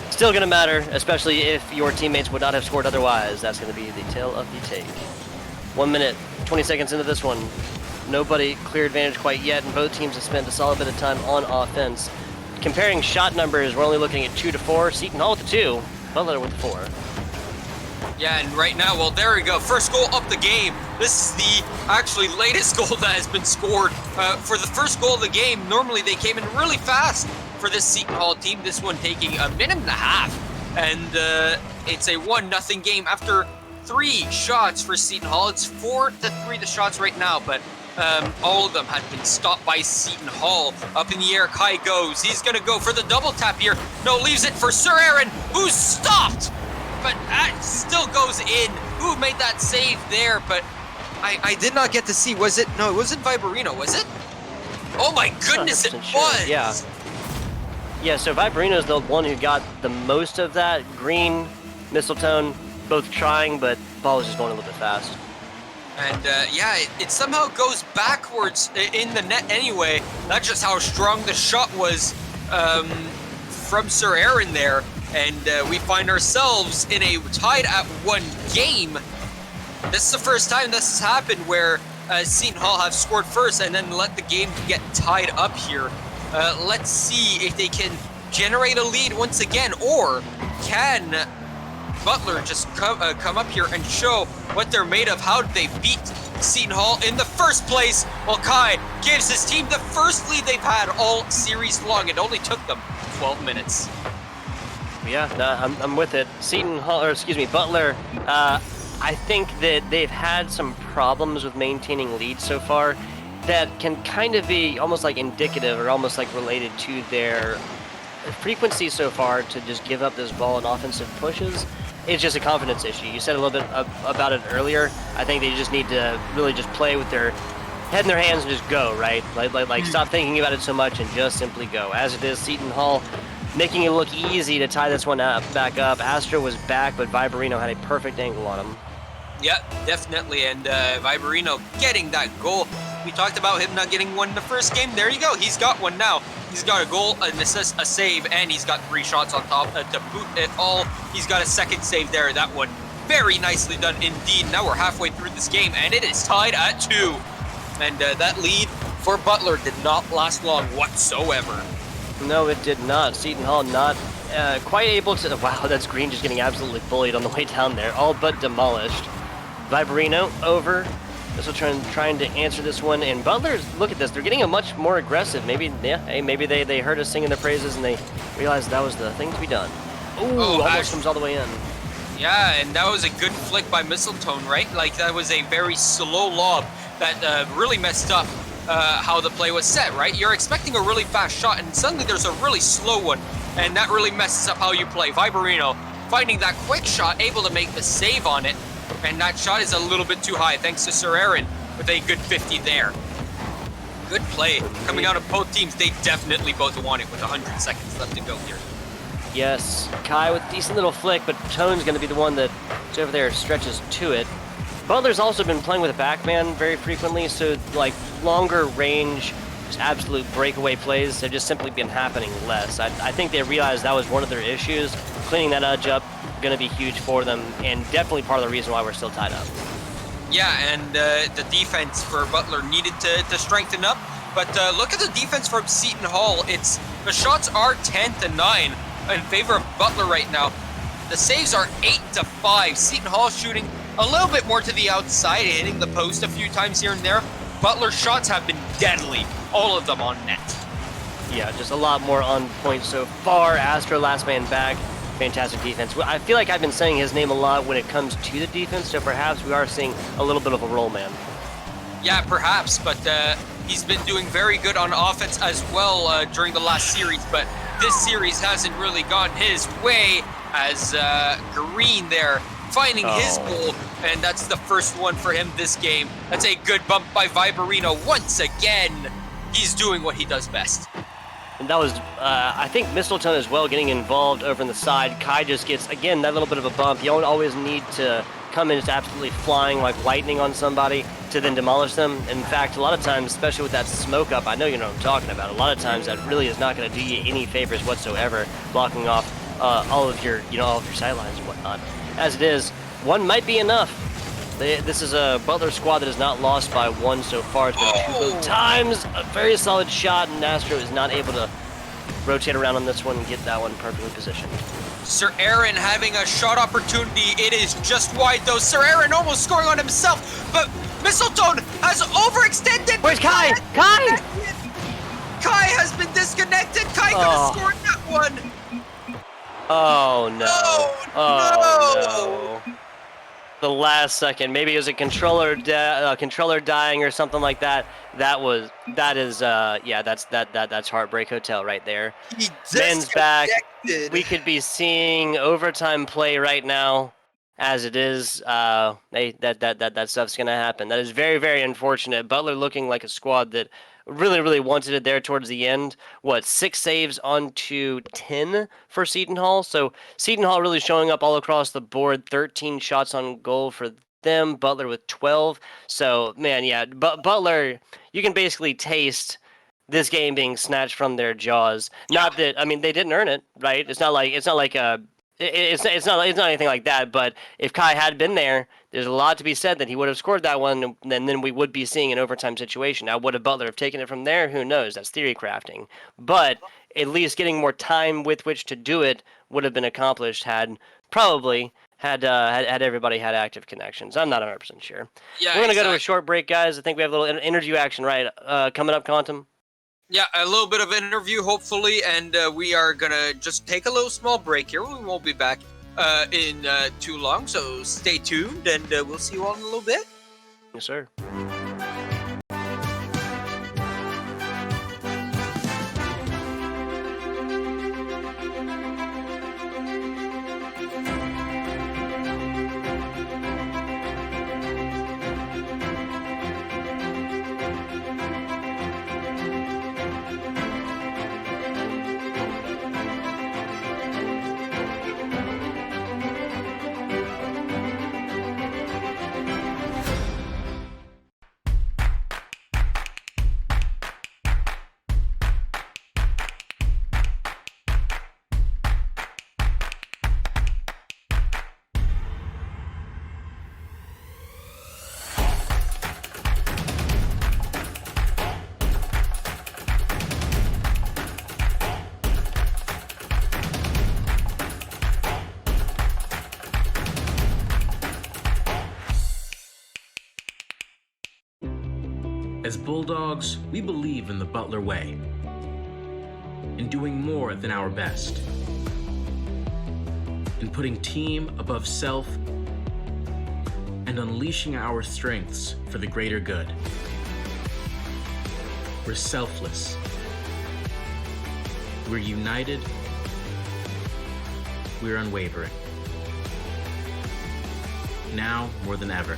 it's still going to matter, especially if your teammates would not have scored otherwise. That's going to be the tail of the take. 1 minute, 20 seconds into this one. Nobody clear advantage quite yet, and both teams have spent a solid bit of time on offense. Comparing shot numbers, we're only looking at 2 to 4. Seton Hall with the 2, Butler with the 4. Yeah, and right now, well, there we go. First goal of the game. This is the actually latest goal that has been scored. For the first goal of the game, normally they came in really fast for this Seton Hall team. This one taking a minute and a half. And it's a 1-0 game after 3 shots for Seton Hall. It's 4-3 the shots right now, but all of them had been stopped by Seton Hall. Up in the air, Kai goes. He's going to go for the double tap here. No, leaves it for Sir Aaron, who's stopped. But that still goes in. Who made that save there? But I did not get to see. Was it? No, it wasn't Viperino, was it? Oh my goodness, it Sure. was. Yeah. Yeah, so Viperino's the one who got the most of that. Green, Mistletoe, both trying, but ball was just going a little bit fast. And yeah, it somehow goes backwards in the net anyway. That's just how strong the shot was from Sir Aaron there. And we find ourselves in a tied at 1 game. This is the first time this has happened where Seton Hall have scored first and then let the game get tied up here. Let's see if they can generate a lead once again, or can Butler just come up here and show what they're made of. How did they beat Seton Hall in the first place? Well, Kai gives his team the first lead they've had all series long. It only took them 12 minutes. Yeah, I'm with it. Seton Hall, or excuse me, Butler, I think that they've had some problems with maintaining leads so far that can kind of be almost like indicative or almost like related to their frequency so far to just give up this ball in offensive pushes. It's just a confidence issue. You said a little bit about it earlier. I think they just need to really just play with their head in their hands and just go, right? Like stop thinking about it so much and just simply go. As it is, Seton Hall making it look easy to tie this one back up. Astro was back, but Viperino had a perfect angle on him. Yeah, definitely, and Viperino getting that goal. We talked about him not getting one in the first game. There you go, he's got one now. He's got a goal, an assist, a save, and he's got 3 shots on top to boot it all. He's got a second save there. That one very nicely done indeed. Now we're halfway through this game, and it is tied at 2. And that lead for Butler did not last long whatsoever. No, it did not. Seton Hall not quite able to... Wow, that's Green just getting absolutely bullied on the way down there. All but demolished. Viperino over. This will trying to answer this one. And Butler's, look at this. They're getting a much more aggressive. Maybe, yeah, hey, maybe they heard us singing their praises and they realized that was the thing to be done. Ooh, almost comes all the way in. Yeah, and that was a good flick by Mistletoe, right? Like, that was a very slow lob that really messed up how the play was set, right? You're expecting a really fast shot, and suddenly there's a really slow one, and that really messes up how you play. Viperino finding that quick shot, able to make the save on it, and that shot is a little bit too high, thanks to Sir Aaron with a good 50 there. Good play coming out of both teams. They definitely both want it with 100 seconds left to go here. Yes, Kai with a decent little flick, but Tone's going to be the one that over there stretches to it. Butler's also been playing with a backman very frequently, so like longer range, just absolute breakaway plays have just simply been happening less. I think they realized that was one of their issues. Cleaning that edge up, going to be huge for them, and definitely part of the reason why we're still tied up. Yeah, and the defense for Butler needed to strengthen up. But look at the defense from Seton Hall. The shots are 10-9 in favor of Butler right now. The saves are 8-5. Seton Hall shooting a little bit more to the outside, hitting the post a few times here and there. Butler's shots have been deadly, all of them on net. Yeah, just a lot more on point so far. Astro last man back. Fantastic defense. I feel like I've been saying his name a lot when it comes to the defense, so perhaps we are seeing a little bit of a roll man. Yeah, perhaps, but he's been doing very good on offense as well during the last series, but this series hasn't really gone his way as Green there finding his goal, and that's the first one for him this game. That's a good bump by Viberino once again. He's doing what he does best. And that was, I think, Mistletoe as well getting involved over on the side. Kai just gets, again, that little bit of a bump. You don't always need to come in just absolutely flying like lightning on somebody to then demolish them. In fact, a lot of times, especially with that smoke up, I know you know what I'm talking about. A lot of times that really is not going to do you any favors whatsoever, blocking off all of your sidelines and whatnot. As it is, one might be enough. This is a Butler squad that has not lost by one so far. It's been 2 times. A very solid shot, and Astro is not able to rotate around on this one and get that one perfectly positioned. Sir Aaron having a shot opportunity. It is just wide, though. Sir Aaron almost scoring on himself, but Mistletoe has overextended. Where's Kai? Kai! Kai has been disconnected. Kai could have scored that one. Oh, no. Oh, no. The last second, maybe it was a controller dying or something like that. That's Heartbreak Hotel right there. Men's back. We could be seeing overtime play right now, as it is. That stuff's gonna happen. That is very, very unfortunate. Butler looking like a squad that really wanted it there towards the end. 6 saves onto 10 for Seton Hall. So Seton Hall really showing up all across the board. 13 shots on goal for them. Butler with 12. So man, yeah, Butler, you can basically taste this game being snatched from their jaws. Not that, I mean, they didn't earn it, right? It's not like it's not anything like that. But if Kai had been there, there's a lot to be said that he would have scored that one, and then we would be seeing an overtime situation. Now, would a Butler have taken it from there? Who knows? That's theory crafting. But at least getting more time with which to do it would have been accomplished had everybody had active connections. I'm not 100% sure. Yeah, we're gonna go to a short break, guys. I think we have a little interview action coming up, Quantum. Yeah, a little bit of interview, hopefully, and we are gonna just take a little small break here. We won't be back in too long, so stay tuned, and we'll see you all in a little bit. Yes, sir. As Bulldogs, we believe in the Butler way, in doing more than our best, in putting team above self, and unleashing our strengths for the greater good. We're selfless. We're united. We're unwavering. Now more than ever.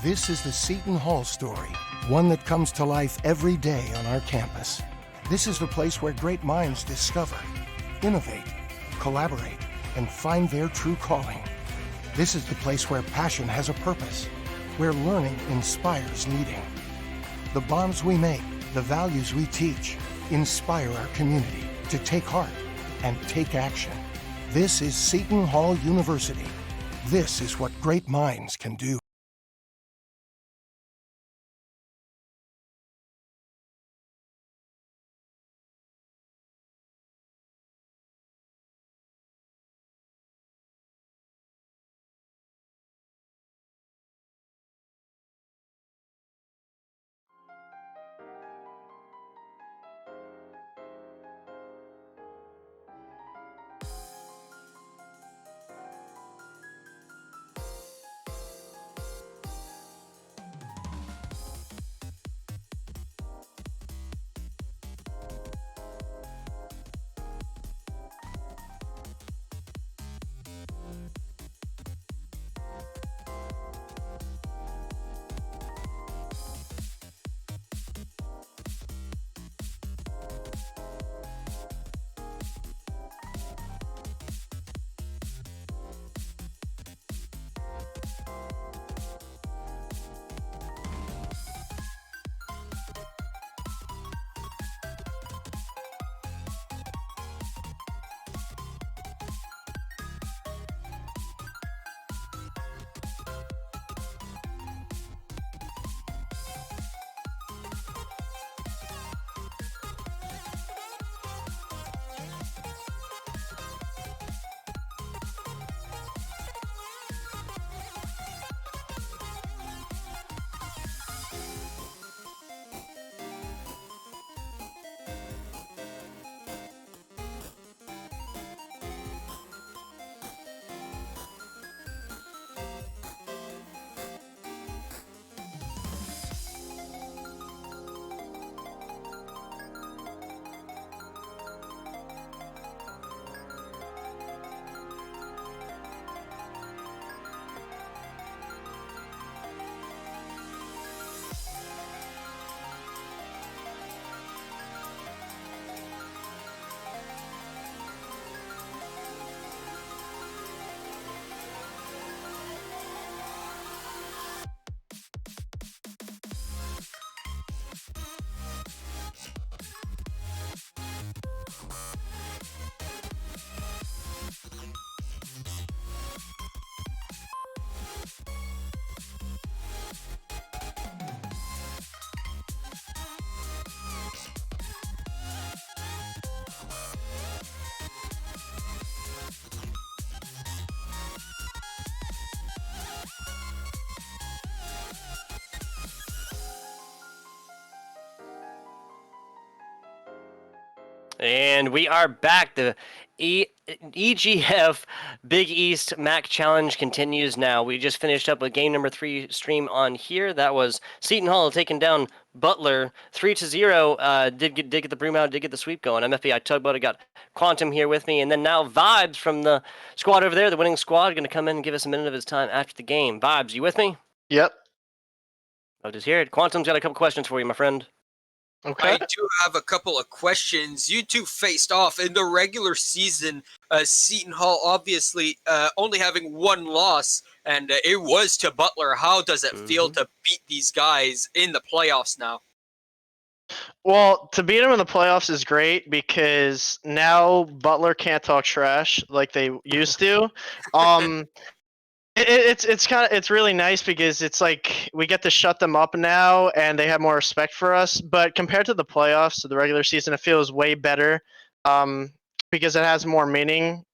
This is the Seton Hall story, one that comes to life every day on our campus. This is the place where great minds discover, innovate, collaborate, and find their true calling. This is the place where passion has a purpose, where learning inspires leading. The bonds we make, the values we teach, inspire our community to take heart and take action. This is Seton Hall University, This is what great minds can do. And we are back. The EGF Big East MAC Challenge continues now. We just finished up with game number 3 stream on here. That was Seton Hall taking down Butler 3-0. Did get the broom out, did get the sweep going. MFBI Tugboat, I got Quantum here with me, and then now Vibes from the squad over there, the winning squad, going to come in and give us a minute of his time after the game. Vibes, you with me? Yep. I'll just hear it. Quantum's got a couple questions for you, my friend. Okay. I do have a couple of questions. You two faced off in the regular season. Seton Hall obviously only having one loss, and it was to Butler. How does it feel to beat these guys in the playoffs now? Well, to beat them in the playoffs is great because now Butler can't talk trash like they used to. It's really nice because it's like we get to shut them up now and they have more respect for us. But compared to the playoffs, to the regular season, it feels way better because it has more meaning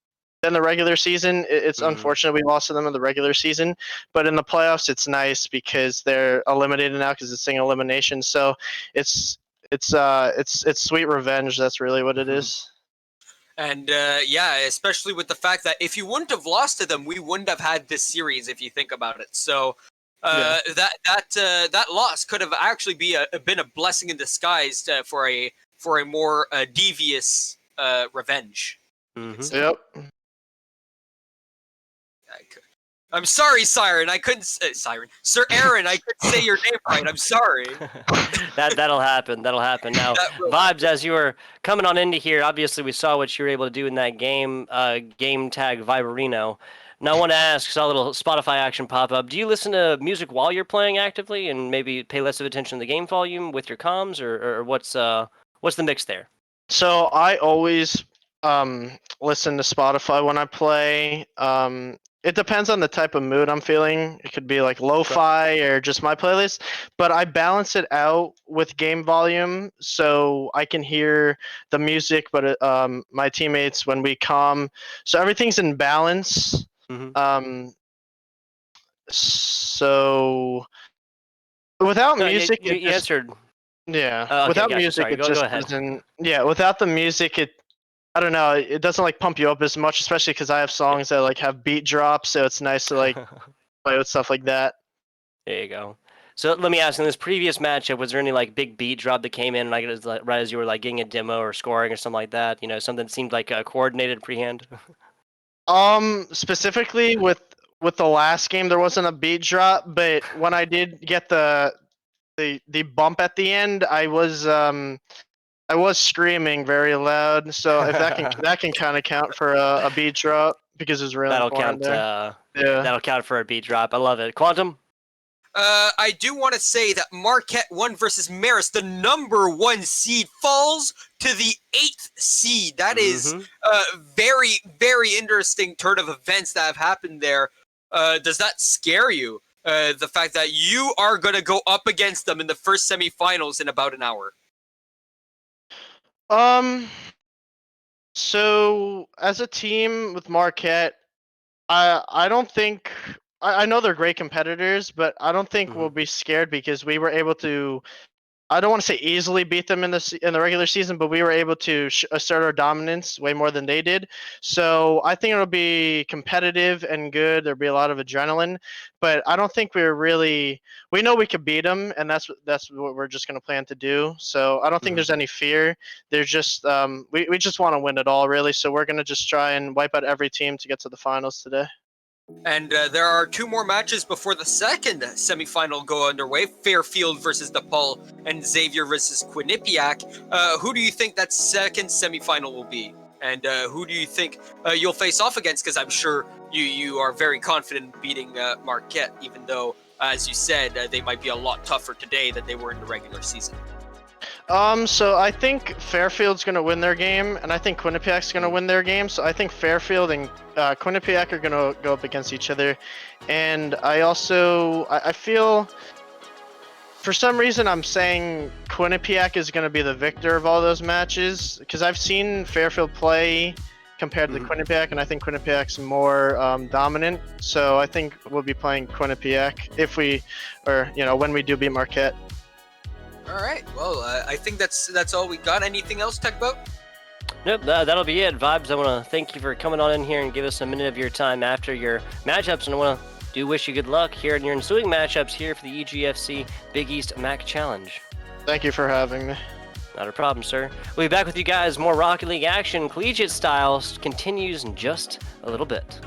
than the regular season. It's unfortunate we lost to them in the regular season, but in the playoffs, it's nice because they're eliminated now because it's single elimination. So it's sweet revenge. That's really what it is. And yeah, especially with the fact that if you wouldn't have lost to them, we wouldn't have had this series. If you think about it, so that loss could have actually been a blessing in disguise for a more devious revenge. Yep. I'm sorry, Siren. I couldn't. Sir Aaron. I couldn't say your name right. I'm sorry. That'll happen. That'll happen. Now, Vibes, as you were coming on into here, obviously we saw what you were able to do in that game. Game tag Viberino. Now, I want to ask, saw a little Spotify action pop up. Do you listen to music while you're playing actively, and maybe pay less of attention to the game volume with your comms, or what's the mix there? So I always listen to Spotify when I play. it depends on the type of mood I'm feeling. It could be like lo-fi or just my playlist, but I balance it out with game volume so I can hear the music, but my teammates when we calm. So everything's in balance. Mhm. So without No, music, you it just answered. yeah. Okay, Without gotcha. music, Sorry. it Go just ahead. doesn't. Yeah, without the music, it I don't know. It doesn't like pump you up as much, especially because I have songs that like have beat drops, so it's nice to like play with stuff like that. There you go. So let me ask, in this previous matchup, was there any like big beat drop that came in like, right as you were like getting a demo or scoring or something like that? You know, something that seemed like coordinated prehand. Specifically with the last game, there wasn't a beat drop, but when I did get the bump at the end, I was screaming very loud. So if that can kind of count for a beat drop because it's really That'll important count. there. Yeah. That'll count for a beat drop. I love it. Quantum. I do want to say that Marquette won versus Maris. The #1 seed falls to the 8th seed. That is a very, very interesting turn of events that have happened there. Does that scare you? The fact that you are going to go up against them in the first semifinals in about an hour. So as a team with Marquette, I don't think I know they're great competitors, but I don't think we'll be scared because we were able to. I don't want to say easily beat them in the regular season, but we were able to assert our dominance way more than they did. So I think it'll be competitive and good. There'll be a lot of adrenaline, but I don't think we're really. We know we could beat them, and that's what we're just going to plan to do. So I don't think there's any fear. There's just we just want to win it all really. So we're going to just try and wipe out every team to get to the finals today. And there are 2 more matches before the second semifinal go underway. Fairfield versus DePaul and Xavier versus Quinnipiac. Who do you think that second semifinal will be? And who do you think you'll face off against? Because I'm sure you are very confident in beating Marquette, even though, as you said, they might be a lot tougher today than they were in the regular season. So I think Fairfield's going to win their game, and I think Quinnipiac's going to win their game. So I think Fairfield and Quinnipiac are going to go up against each other. And I feel, for some reason, I'm saying Quinnipiac is going to be the victor of all those matches, because I've seen Fairfield play compared to Quinnipiac, and I think Quinnipiac's more dominant. So I think we'll be playing Quinnipiac when we do beat Marquette. All right. Well, I think that's all we got. Anything else, Techboat? Nope, that'll be it. Vibes, I want to thank you for coming on in here and give us a minute of your time after your matchups, and I want to wish you good luck here in your ensuing matchups here for the EGFC Big East MAC Challenge. Thank you for having me. Not a problem, sir. We'll be back with you guys. More Rocket League action, collegiate style, continues in just a little bit.